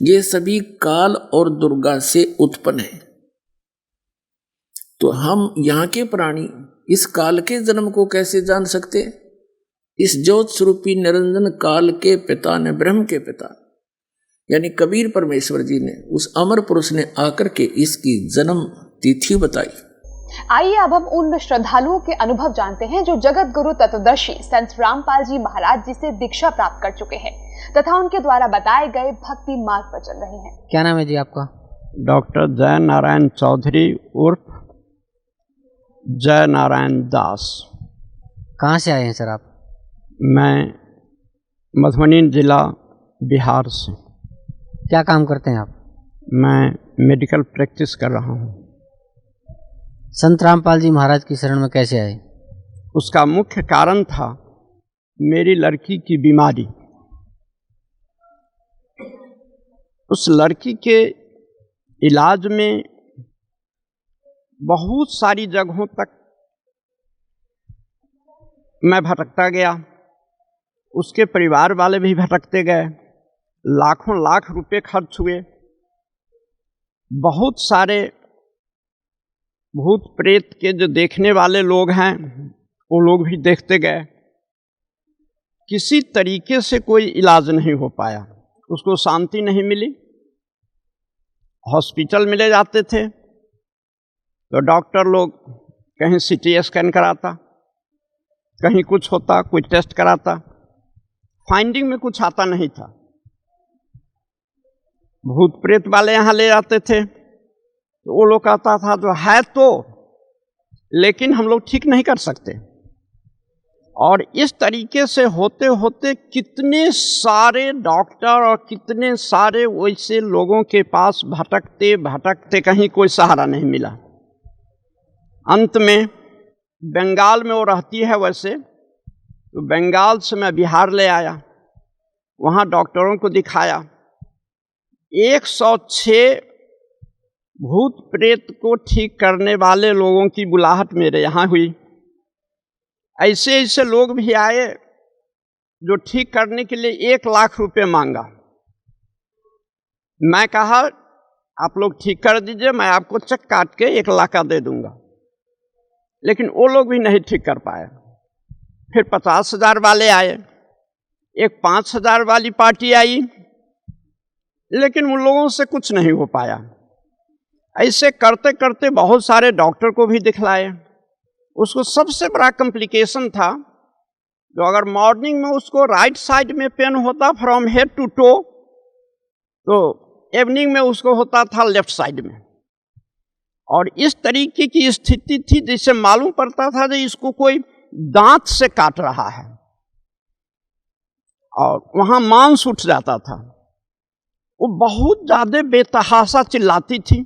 ये सभी काल और दुर्गा से उत्पन्न हैं। तो हम यहाँ के प्राणी इस काल के जन्म को कैसे जान सकते? इस ज्योत स्वरूपी निरंजन काल के पिता ने, ब्रह्म के पिता यानी कबीर परमेश्वर जी ने, उस अमर पुरुष ने आकर के इसकी जन्म तिथि बताई। आइए अब हम उन श्रद्धालुओं के अनुभव जानते हैं जो जगत गुरु तत्वदर्शी संत रामपाल जी महाराज जी से दीक्षा प्राप्त कर चुके हैं तथा उनके द्वारा बताए गए भक्ति मार्ग पर चल रहे हैं। क्या नाम है जी आपका? डॉक्टर जय नारायण चौधरी उर्फ जय नारायण दास। कहाँ से आए हैं सर आप? मैं मधुबनी जिला बिहार से। क्या काम करते हैं आप? मैं मेडिकल प्रैक्टिस कर रहा हूँ। संत रामपाल जी महाराज की शरण में कैसे आए? उसका मुख्य कारण था मेरी लड़की की बीमारी। उस लड़की के इलाज में बहुत सारी जगहों तक मैं भटकता गया, उसके परिवार वाले भी भटकते गए, लाखों लाख रुपए खर्च हुए, बहुत सारे भूत प्रेत के जो देखने वाले लोग हैं वो लोग भी देखते गए, किसी तरीके से कोई इलाज नहीं हो पाया, उसको शांति नहीं मिली। हॉस्पिटल में ले जाते थे तो डॉक्टर लोग कहीं सीटी स्कैन कराता, कहीं कुछ होता, कोई टेस्ट कराता, फाइंडिंग में कुछ आता नहीं था। भूत प्रेत वाले यहाँ ले जाते थे तो वो लोग कहता था जो है तो, लेकिन हम लोग ठीक नहीं कर सकते। और इस तरीके से होते होते कितने सारे डॉक्टर और कितने सारे वैसे लोगों के पास भटकते भटकते कहीं कोई सहारा नहीं मिला। अंत में बंगाल में वो रहती है वैसे, तो बंगाल से मैं बिहार ले आया, वहाँ डॉक्टरों को दिखाया। 106 भूत प्रेत को ठीक करने वाले लोगों की बुलाहट मेरे यहाँ हुई। ऐसे ऐसे लोग भी आए जो ठीक करने के लिए 1 लाख रुपए मांगा। मैं कहा आप लोग ठीक कर दीजिए, मैं आपको चेक काट के 1 लाख का दे दूंगा, लेकिन वो लोग भी नहीं ठीक कर पाए। फिर 50,000 वाले आए, एक 5,000 वाली पार्टी आई, लेकिन उन लोगों से कुछ नहीं हो पाया। ऐसे करते करते बहुत सारे डॉक्टर को भी दिखलाए। उसको सबसे बड़ा कॉम्प्लिकेशन था जो अगर मॉर्निंग में उसको राइट साइड में पेन होता फ्रॉम हेड टू टो, तो इवनिंग में उसको होता था लेफ्ट साइड में। और इस तरीके की स्थिति थी जिससे मालूम पड़ता था कि इसको कोई दांत से काट रहा है, और वहाँ मांस उठ जाता था। वो बहुत ज़्यादा बेतहाशा चिल्लाती थी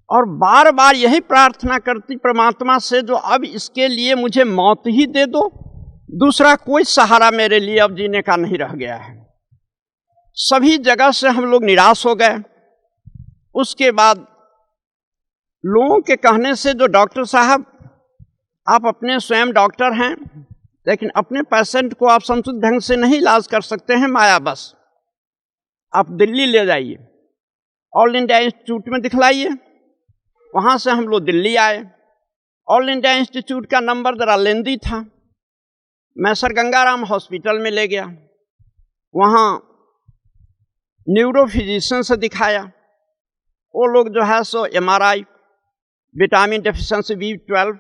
और बार बार यही प्रार्थना करती परमात्मा से जो अब इसके लिए मुझे मौत ही दे दो, दूसरा कोई सहारा मेरे लिए अब जीने का नहीं रह गया है। सभी जगह से हम लोग निराश हो गए। उसके बाद लोगों के कहने से जो डॉक्टर साहब आप अपने स्वयं डॉक्टर हैं, लेकिन अपने पेशेंट को आप समुचित ढंग से नहीं इलाज कर सकते हैं, माया बस आप दिल्ली ले जाइए, ऑल इंडिया इंस्टीट्यूट में दिखलाइए। वहाँ से हम लोग दिल्ली आए। ऑल इंडिया इंस्टीट्यूट का नंबर ज़रा लेंदी था। मैं सर गंगाराम हॉस्पिटल में ले गया, वहाँ न्यूरो फिजिशियन से दिखाया। वो लोग जो है सो MRI, vitamin deficiency B12,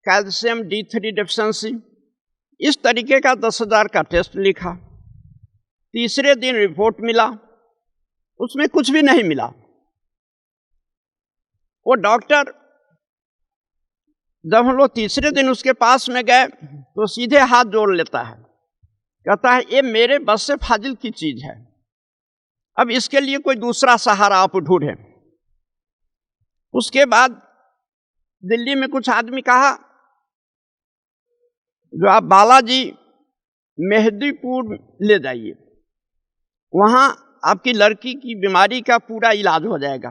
calcium D3 deficiency, इस तरीके का 10,000 का टेस्ट लिखा। तीसरे दिन रिपोर्ट मिला, उसमें कुछ भी नहीं मिला। वो डॉक्टर जब हम लोग तीसरे दिन उसके पास में गए तो सीधे हाथ जोड़ लेता है, कहता है ये मेरे बस से फाजिल की चीज़ है, अब इसके लिए कोई दूसरा सहारा आप ढूंढें। उसके बाद दिल्ली में कुछ आदमी कहा जो आप बालाजी मेहदीपुर ले जाइए, वहाँ आपकी लड़की की बीमारी का पूरा इलाज हो जाएगा,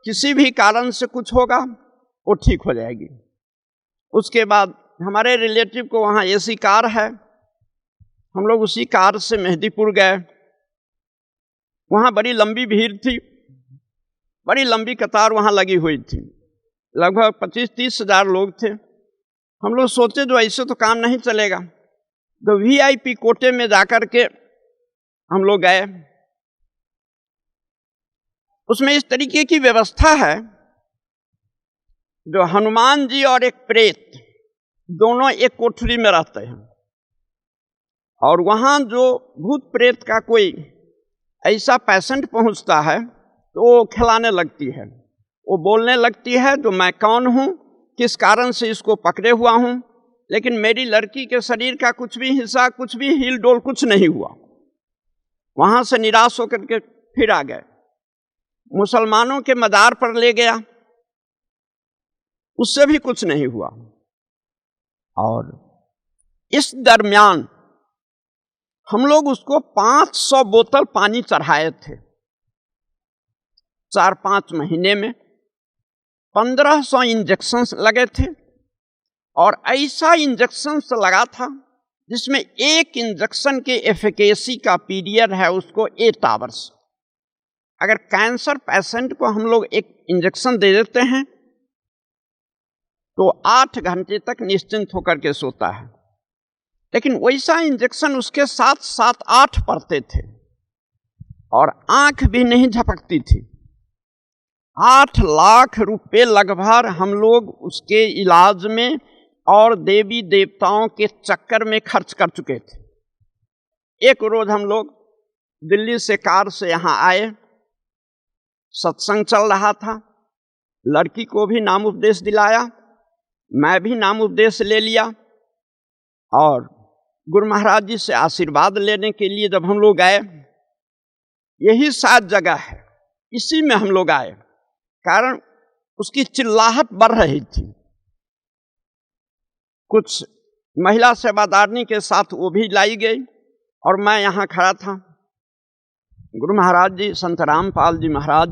किसी भी कारण से कुछ होगा वो ठीक हो जाएगी। उसके बाद हमारे रिलेटिव को वहाँ एसी कार है, हम लोग उसी कार से मेहंदीपुर गए। वहाँ बड़ी लंबी भीड़ थी, बड़ी लंबी कतार वहाँ लगी हुई थी, लगभग 25-30 हज़ार लोग थे। हम लोग सोचे जो ऐसे तो काम नहीं चलेगा, तो VIP कोटे में जाकर के हम लोग गए। उसमें इस तरीके की व्यवस्था है, जो हनुमान जी और एक प्रेत दोनों एक कोठरी में रहते हैं, और वहाँ जो भूत प्रेत का कोई ऐसा पेशेंट पहुँचता है तो वो खिलाने लगती है, वो बोलने लगती है जो मैं कौन हूँ, किस कारण से इसको पकड़े हुआ हूँ, लेकिन मेरी लड़की के शरीर का कुछ भी हिस्सा, कुछ भी हिल डोल कुछ नहीं हुआ। वहाँ से निराश होकर के फिर आ गए। मुसलमानों के मदार पर ले गया, उससे भी कुछ नहीं हुआ। और इस दरमियान हम लोग उसको 500 बोतल पानी चढ़ाए थे। 4-5 महीने में 1500 इंजेक्शन्स लगे थे, और ऐसा इंजेक्शन्स लगा था जिसमें एक इंजेक्शन के एफिकेसी का पीरियड है उसको 8 आवर्स। अगर कैंसर पेशेंट को हम लोग एक इंजेक्शन दे देते हैं तो 8 घंटे तक निश्चिंत होकर के सोता है, लेकिन वैसा इंजेक्शन उसके साथ 7-8 पड़ते थे और आंख भी नहीं झपकती थी। 8 लाख रुपए लगभग हम लोग उसके इलाज में और देवी देवताओं के चक्कर में खर्च कर चुके थे। एक रोज हम लोग दिल्ली से कार से यहाँ आए, सत्संग चल रहा था, लड़की को भी नाम उपदेश दिलाया, मैं भी नाम उपदेश ले लिया, और गुरु महाराज जी से आशीर्वाद लेने के लिए जब हम लोग गए, यही 7 जगह है, इसी में हम लोग आए, कारण उसकी चिल्लाहट बढ़ रही थी। कुछ महिला सेवादारनी के साथ वो भी लाई गई, और मैं यहाँ खड़ा था। गुरु महाराज जी, संत रामपाल जी महाराज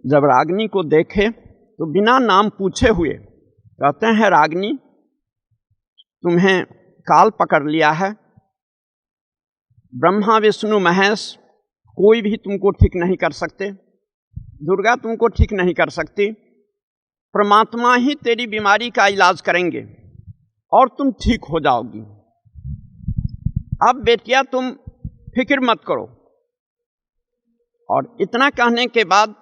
जब रागिनी को देखे तो बिना नाम पूछे हुए कहते हैं, रागिनी तुम्हें काल पकड़ लिया है, ब्रह्मा विष्णु महेश कोई भी तुमको ठीक नहीं कर सकते, दुर्गा तुमको ठीक नहीं कर सकती, परमात्मा ही तेरी बीमारी का इलाज करेंगे और तुम ठीक हो जाओगी। अब बेटिया तुम फिक्र मत करो। और इतना कहने के बाद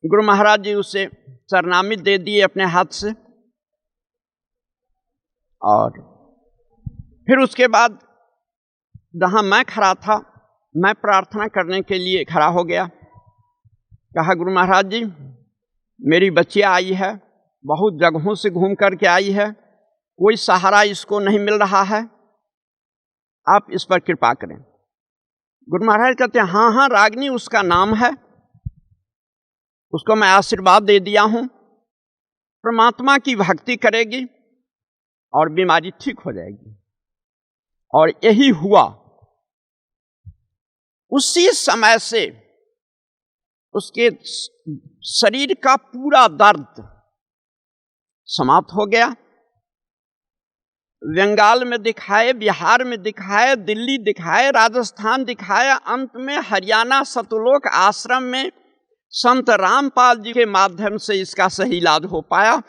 गुरु महाराज जी उसे चरणामृत दे दिए अपने हाथ से, और फिर उसके बाद जहाँ मैं खड़ा था, मैं प्रार्थना करने के लिए खड़ा हो गया। कहा, गुरु महाराज जी मेरी बच्चियाँ आई है, बहुत जगहों से घूम कर के आई है, कोई सहारा इसको नहीं मिल रहा है, आप इस पर कृपा करें। गुरु महाराज कहते हैं, हाँ हाँ रागिनी उसका नाम है, उसको मैं आशीर्वाद दे दिया हूँ, परमात्मा की भक्ति करेगी और बीमारी ठीक हो जाएगी। और यही हुआ। उसी समय से उसके शरीर का पूरा दर्द समाप्त हो गया। बंगाल में दिखाए, बिहार में दिखाए, दिल्ली दिखाए, राजस्थान दिखाया, अंत में हरियाणा सतलोक आश्रम में संत रामपाल जी के माध्यम से इसका सही इलाज हो पाया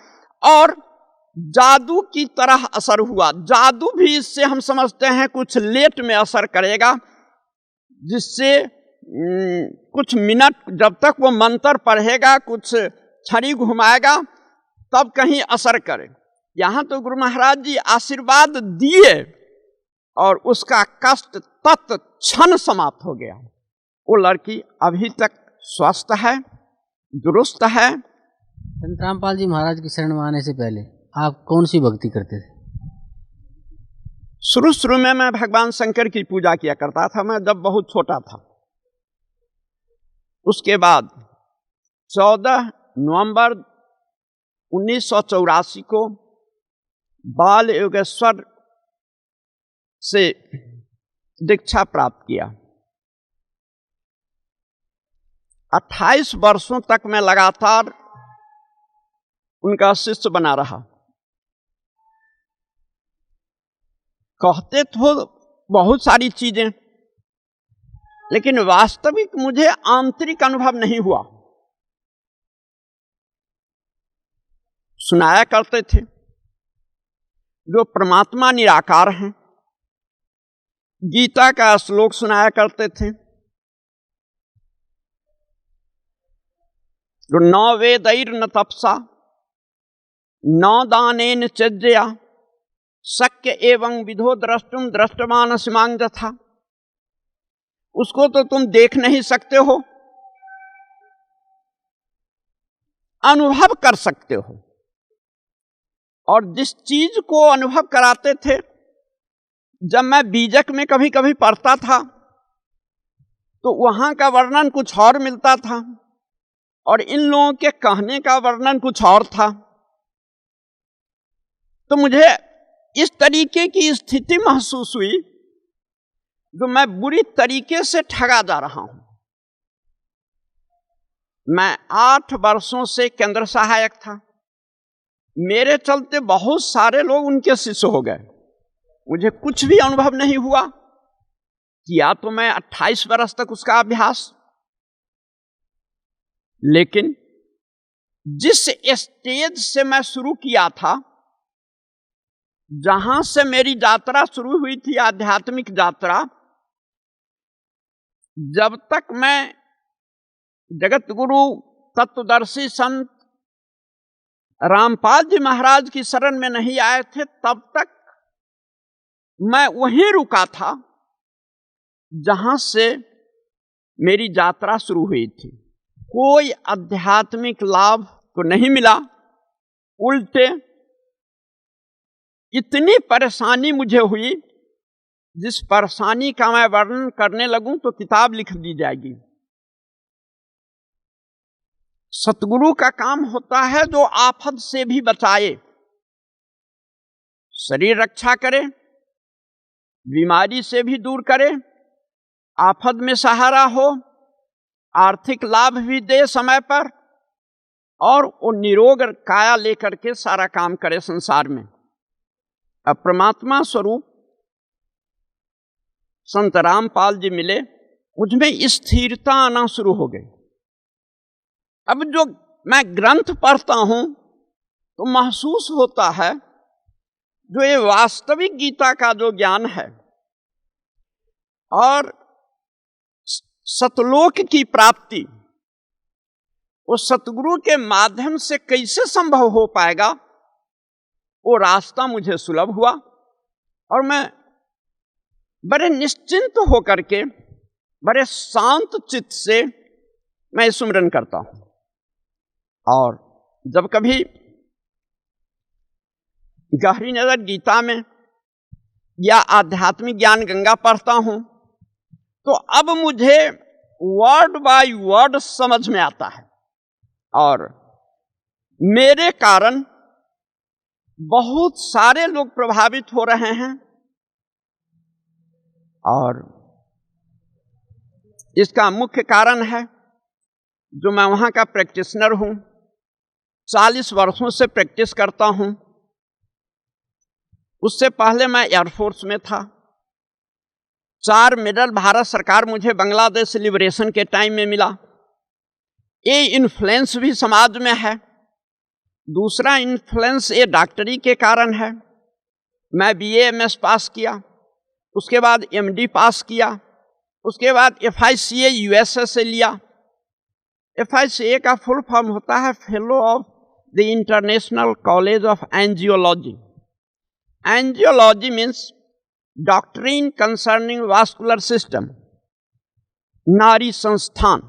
और जादू की तरह असर हुआ। जादू भी इससे हम समझते हैं कुछ लेट में असर करेगा, जिससे कुछ मिनट जब तक वो मंत्र पढ़ेगा, कुछ छड़ी घुमाएगा, तब कहीं असर करे। यहाँ तो गुरु महाराज जी आशीर्वाद दिए और उसका कष्ट तत्क्षण समाप्त हो गया। वो लड़की अभी तक स्वस्थ है, दुरुस्त है। संत रामपाल जी महाराज की शरण में आने से पहले आप कौन सी भक्ति करते थे? शुरू में मैं भगवान शंकर की पूजा किया करता था, मैं जब बहुत छोटा था। उसके बाद 14 नवंबर 1984 को बाल योगेश्वर से दीक्षा प्राप्त किया 28 वर्षों तक मैं लगातार उनका शिष्य बना रहा। कहते तो बहुत सारी चीजें, लेकिन वास्तविक मुझे आंतरिक अनुभव नहीं हुआ। सुनाया करते थे जो परमात्मा निराकार हैं, गीता का श्लोक सुनाया करते थे, जो न वेदैर न तपसा न दानेन चज्जया शक्य एवं विधो द्रष्टुम दृष्टमान सिमांग था। उसको तो तुम देख नहीं सकते हो, अनुभव कर सकते हो। और जिस चीज को अनुभव कराते थे, जब मैं बीजक में कभी कभी पढ़ता था तो वहां का वर्णन कुछ और मिलता था और इन लोगों के कहने का वर्णन कुछ और था। तो मुझे इस तरीके की स्थिति महसूस हुई जो मैं बुरी तरीके से ठगा जा रहा हूं। मैं 8 वर्षों से केंद्र सहायक था। मेरे चलते बहुत सारे लोग उनके शिष्य हो गए। मुझे कुछ भी अनुभव नहीं हुआ। किया तो मैं 28 वर्ष तक उसका अभ्यास, लेकिन जिस स्टेज से मैं शुरू किया था, जहां से मेरी यात्रा शुरू हुई थी, आध्यात्मिक यात्रा, जब तक मैं जगत गुरु तत्वदर्शी संत रामपाल जी महाराज की शरण में नहीं आए थे, तब तक मैं वहीं रुका था जहां से मेरी यात्रा शुरू हुई थी। कोई आध्यात्मिक लाभ तो नहीं मिला, उल्टे इतनी परेशानी मुझे हुई, जिस परेशानी का मैं वर्णन करने लगूं तो किताब लिख दी जाएगी। सतगुरु का काम होता है जो आफत से भी बचाए, शरीर रक्षा करे, बीमारी से भी दूर करे, आफत में सहारा हो, आर्थिक लाभ भी दे समय पर, और वो निरोग काया लेकर के सारा काम करे संसार में। अब परमात्मा स्वरूप संत रामपाल जी मिले, मुझमें स्थिरता आना शुरू हो गई। अब जो मैं ग्रंथ पढ़ता हूं तो महसूस होता है जो ये वास्तविक गीता का जो ज्ञान है और सतलोक की प्राप्ति, वो सतगुरु के माध्यम से कैसे संभव हो पाएगा, वो रास्ता मुझे सुलभ हुआ और मैं बड़े निश्चिंत होकर के, बड़े शांत चित्त से मैं सुमिरन करता हूं। और जब कभी गहरी नजर गीता में या आध्यात्मिक ज्ञान गंगा पढ़ता हूं तो अब मुझे वर्ड बाय वर्ड समझ में आता है और मेरे कारण बहुत सारे लोग प्रभावित हो रहे हैं। और इसका मुख्य कारण है जो मैं वहाँ का प्रैक्टिशनर हूँ, 40 वर्षों से प्रैक्टिस करता हूँ। उससे पहले मैं एयरफोर्स में था। 4 मेडल भारत सरकार मुझे बांग्लादेश लिबरेशन के टाइम में मिला। ये इन्फ्लुएंस भी समाज में है। दूसरा इन्फ्लुएंस ये डॉक्टरी के कारण है। मैं BA MS पास किया, उसके बाद MD पास किया, उसके बाद FICA USA से लिया। FICA का फुल फॉर्म होता है fellow of the international college of angiology. Angiology means doctrine concerning vascular system, नारी संस्थान।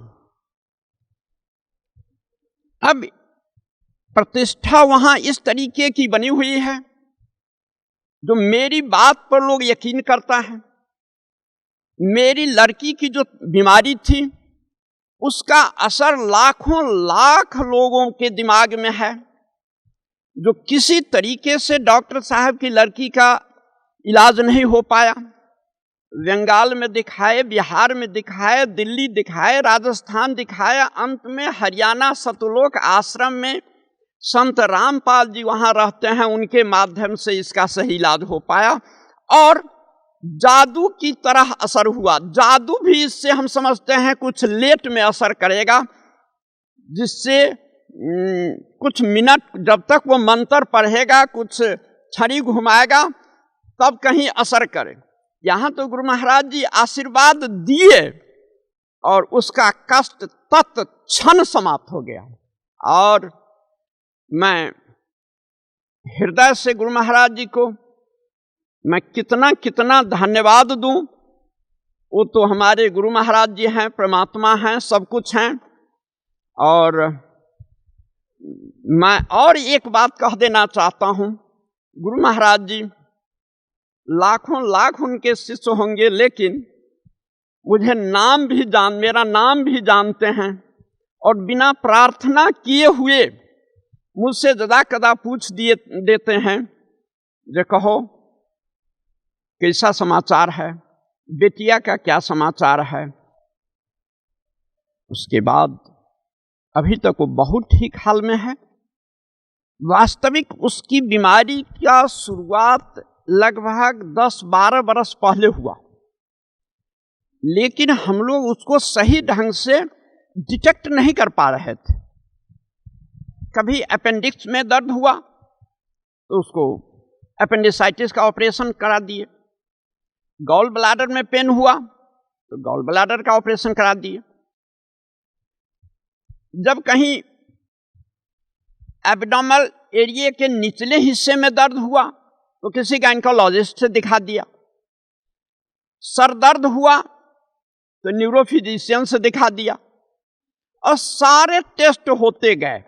अब प्रतिष्ठा वहां इस तरीके की बनी हुई है जो मेरी बात पर लोग यकीन करता है। मेरी लड़की की जो बीमारी थी उसका असर लाखों लाख लोगों के दिमाग में है जो किसी तरीके से डॉक्टर साहब की लड़की का इलाज नहीं हो पाया। बंगाल में दिखाए, बिहार में दिखाए, दिल्ली दिखाए, राजस्थान दिखाए, अंत में हरियाणा सतलोक आश्रम में संत रामपाल जी वहाँ रहते हैं, उनके माध्यम से इसका सही इलाज हो पाया और जादू की तरह असर हुआ। जादू भी इससे हम समझते हैं कुछ लेट में असर करेगा, जिससे कुछ मिनट जब तक वो मंत्र पढ़ेगा, कुछ छड़ी घुमाएगा, तब कहीं असर करे। यहाँ तो गुरु महाराज जी आशीर्वाद दिए और उसका कष्ट तत्क्षण समाप्त हो गया। और मैं हृदय से गुरु महाराज जी को मैं कितना कितना धन्यवाद दूं। वो तो हमारे गुरु महाराज जी हैं, परमात्मा हैं, सब कुछ हैं। और मैं और एक बात कह देना चाहता हूं, गुरु महाराज जी लाखों लाख उनके शिष्य होंगे, लेकिन मुझे मेरा नाम भी जानते हैं और बिना प्रार्थना किए हुए मुझसे जदा कदा पूछ देते हैं, जो कहो कैसा समाचार है, बेटिया का क्या समाचार है। उसके बाद अभी तक वो बहुत ठीक हाल में है। वास्तविक उसकी बीमारी का शुरुआत लगभग 10-12 बरस पहले हुआ, लेकिन हम लोग उसको सही ढंग से डिटेक्ट नहीं कर पा रहे थे। कभी अपेंडिक्स में दर्द हुआ तो उसको अपेंडिसाइटिस का ऑपरेशन करा दिए, गॉल ब्लैडर में पेन हुआ तो गॉल ब्लैडर का ऑपरेशन करा दिए, जब कहीं एब्डोमिनल एरिया के निचले हिस्से में दर्द हुआ तो किसी गायनेकोलॉजिस्ट से दिखा दिया, सर दर्द हुआ तो न्यूरोफिजिशियन से दिखा दिया। और सारे टेस्ट होते गए,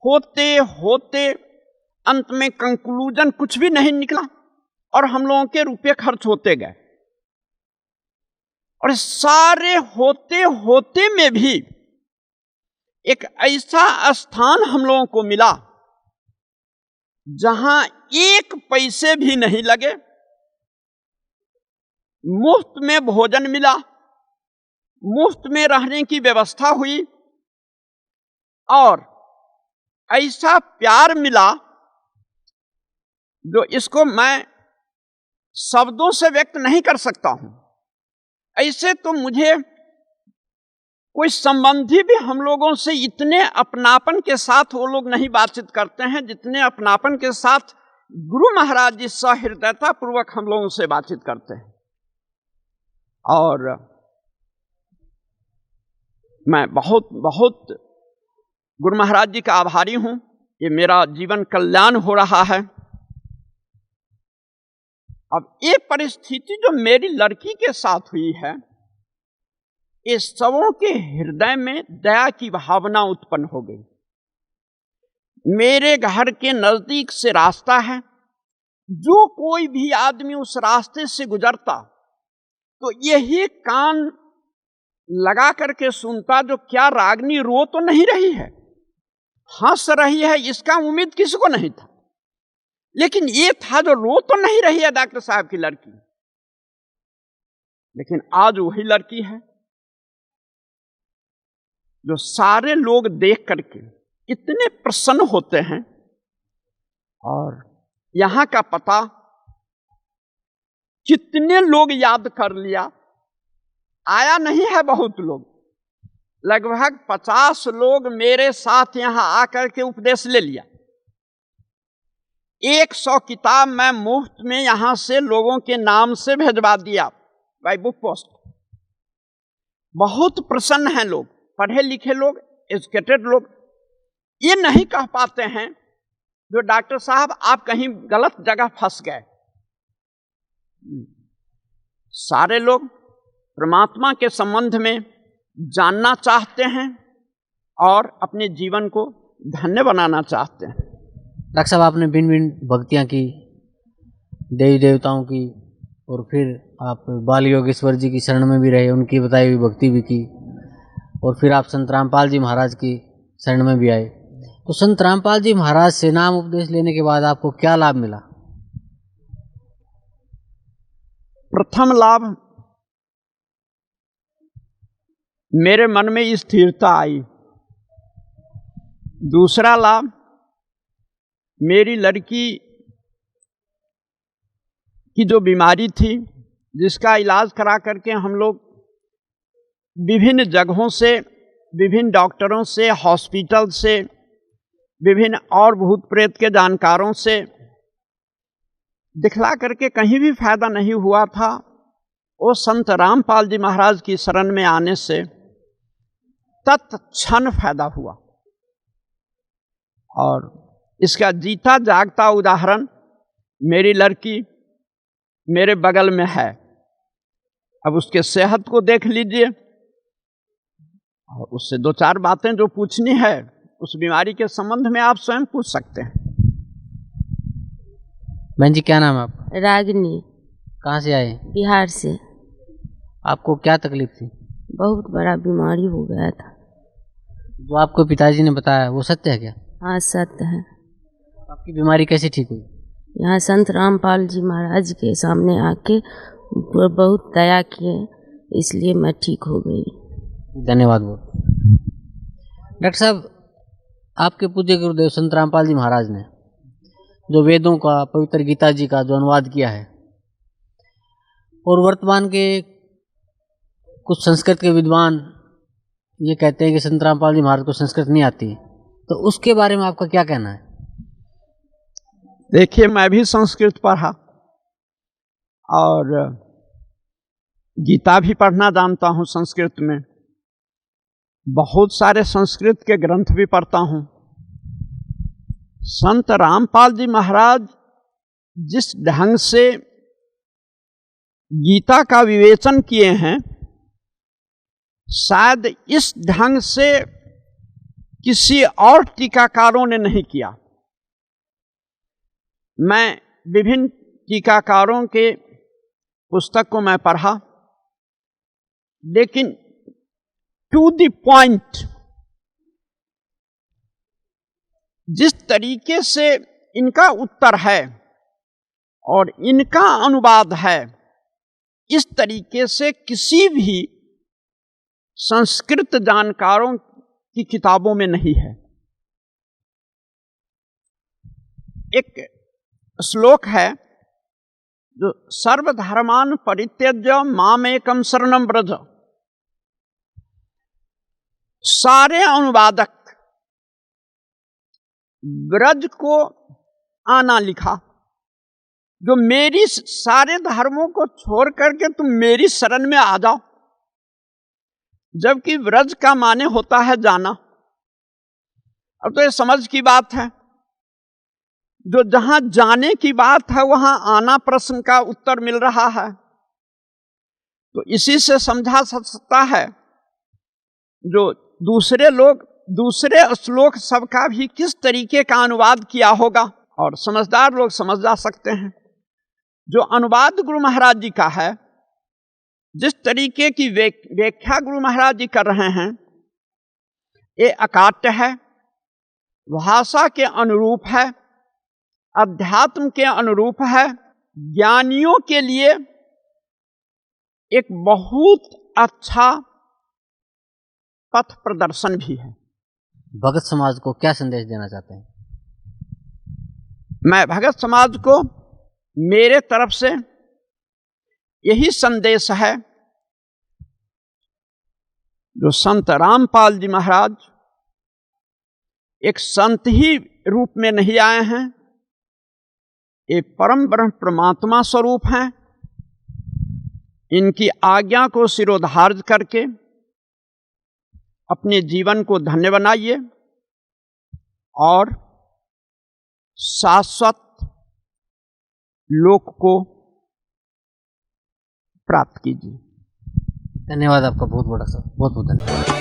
होते होते अंत में कंक्लूजन कुछ भी नहीं निकला और हम लोगों के रुपए खर्च होते गए। और सारे होते होते में भी एक ऐसा स्थान हम लोगों को मिला जहां एक पैसे भी नहीं लगे, मुफ्त में भोजन मिला, मुफ्त में रहने की व्यवस्था हुई और ऐसा प्यार मिला जो इसको मैं शब्दों से व्यक्त नहीं कर सकता हूं। ऐसे तो मुझे कोई संबंधी भी हम लोगों से इतने अपनापन के साथ वो लोग नहीं बातचीत करते हैं जितने अपनापन के साथ गुरु महाराज जी सहृदयता पूर्वक हम लोगों से बातचीत करते हैं। और मैं बहुत बहुत गुरु महाराज जी का आभारी हूं। ये मेरा जीवन कल्याण हो रहा है। अब ये परिस्थिति जो मेरी लड़की के साथ हुई है, ये सबों के हृदय में दया की भावना उत्पन्न हो गई। मेरे घर के नजदीक से रास्ता है, जो कोई भी आदमी उस रास्ते से गुजरता तो यही कान लगा करके सुनता, जो क्या रागनी रो तो नहीं रही है, हंस रही है, इसका उम्मीद किसी को नहीं था। लेकिन ये था जो रो तो नहीं रही है डॉक्टर साहब की लड़की, लेकिन आज वही लड़की है जो सारे लोग देख करके इतने प्रसन्न होते हैं। और यहां का पता कितने लोग याद कर लिया, आया नहीं है बहुत लोग, लगभग 50 लोग मेरे साथ यहां आकर के उपदेश ले लिया। 100 किताब मैं मुफ्त में यहां से लोगों के नाम से भेजवा दिया बाय बुक पोस्ट। बहुत प्रसन्न हैं लोग, पढ़े लिखे लोग, एजुकेटेड लोग। ये नहीं कह पाते हैं जो डॉक्टर साहब आप कहीं गलत जगह फंस गए। सारे लोग परमात्मा के संबंध में जानना चाहते हैं और अपने जीवन को धन्य बनाना चाहते हैं। डॉक्टर साहब, आपने भिन्न भिन्न भक्तियाँ की, देवी देवताओं की, और फिर आप बाल योगेश्वर जी की शरण में भी रहे, उनकी बताई हुई भक्ति भी की, और फिर आप संत रामपाल जी महाराज की शरण में भी आए। तो संत रामपाल जी महाराज से नाम उपदेश लेने के बाद आपको क्या लाभ मिला? प्रथम लाभ, मेरे मन में स्थिरता आई। दूसरा लाभ, मेरी लड़की की जो बीमारी थी, जिसका इलाज करा करके हम लोग विभिन्न जगहों से, विभिन्न डॉक्टरों से, हॉस्पिटल से, विभिन्न और भूत प्रेत के जानकारों से दिखला करके कहीं भी फायदा नहीं हुआ था, वो संत रामपाल जी महाराज की शरण में आने से तत्क्षण फायदा हुआ। और इसका जीता जागता उदाहरण मेरी लड़की मेरे बगल में है। अब उसके सेहत को देख लीजिए और उससे दो चार बातें जो पूछनी है उस बीमारी के संबंध में आप स्वयं पूछ सकते हैं। बहन जी, क्या नाम है आपका? रागिनी, कहाँ से आए? बिहार से। आपको क्या तकलीफ थी? बहुत बड़ा बीमारी हो गया था। जो आपको पिताजी ने बताया वो सत्य है क्या? हाँ, सत्य है। आपकी बीमारी कैसे ठीक हुई? यहाँ संत रामपाल जी महाराज के सामने आके बहुत दया किए, इसलिए मैं ठीक हो गई। धन्यवाद बहुत। डॉक्टर साहब, आपके पूज्य गुरुदेव संत रामपाल जी महाराज ने जो वेदों का, पवित्र गीता जी का जो अनुवाद किया है, और वर्तमान के कुछ संस्कृत के विद्वान ये कहते हैं कि संत रामपाल जी महाराज को संस्कृत नहीं आती, तो उसके बारे में आपका क्या कहना है? देखिए, मैं भी संस्कृत पढ़ा और गीता भी पढ़ना जानता हूँ संस्कृत में। बहुत सारे संस्कृत के ग्रंथ भी पढ़ता हूँ। संत रामपाल जी महाराज जिस ढंग से गीता का विवेचन किए हैं, शायद इस ढंग से किसी और टीकाकारों ने नहीं किया। मैं विभिन्न टीकाकारों के पुस्तक को मैं पढ़ा, लेकिन टू द पॉइंट जिस तरीके से इनका उत्तर है और इनका अनुवाद है, इस तरीके से किसी भी संस्कृत जानकारों की किताबों में नहीं है। एक श्लोक है जो सर्वधर्मान परित्यज्य मामेकं शरणं व्रज। सारे अनुवादक व्रज को आना लिखा, जो मेरी सारे धर्मों को छोड़ करके तुम मेरी शरण में आ जाओ, जबकि व्रज का माने होता है जाना। अब तो ये समझ की बात है, जो जहां जाने की बात है वहां आना प्रश्न का उत्तर मिल रहा है। तो इसी से समझा सकता है जो दूसरे लोग दूसरे श्लोक सबका भी किस तरीके का अनुवाद किया होगा, और समझदार लोग समझ जा सकते हैं। जो अनुवाद गुरु महाराज जी का है, जिस तरीके की व्याख्या गुरु महाराज जी कर रहे हैं, ये अकाट्य है, भाषा के अनुरूप है, अध्यात्म के अनुरूप है, ज्ञानियों के लिए एक बहुत अच्छा पथ प्रदर्शन भी है। भगत समाज को क्या संदेश देना चाहते हैं? मैं भगत समाज को मेरे तरफ से यही संदेश है, जो संत रामपाल जी महाराज एक संत ही रूप में नहीं आए हैं, एक परम ब्रह्म परमात्मा स्वरूप हैं। इनकी आज्ञा को शिरोधार्य करके अपने जीवन को धन्य बनाइए और शाश्वत लोक को प्राप्त कीजिए। धन्यवाद आपका बहुत बड़ा सर, बहुत बहुत धन्यवाद।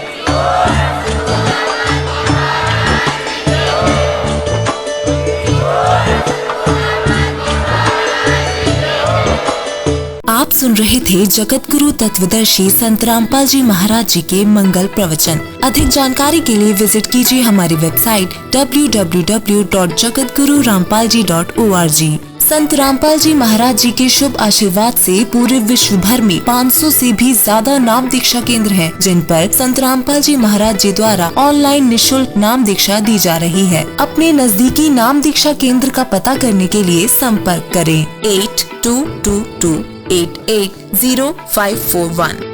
आप सुन रहे थे जगत गुरु तत्वदर्शी संत रामपाल जी महाराज जी के मंगल प्रवचन। अधिक जानकारी के लिए विजिट कीजिए हमारी वेबसाइट www.jagatgururampalji.org। संत रामपाल जी महाराज जी के शुभ आशीर्वाद से पूरे विश्व भर में 500 से भी ज्यादा नाम दीक्षा केंद्र हैं, जिन पर संत रामपाल जी महाराज जी द्वारा ऑनलाइन निशुल्क नाम दीक्षा दी जा रही है। अपने नजदीकी नाम दीक्षा केंद्र का पता करने के लिए संपर्क करें 8222880541।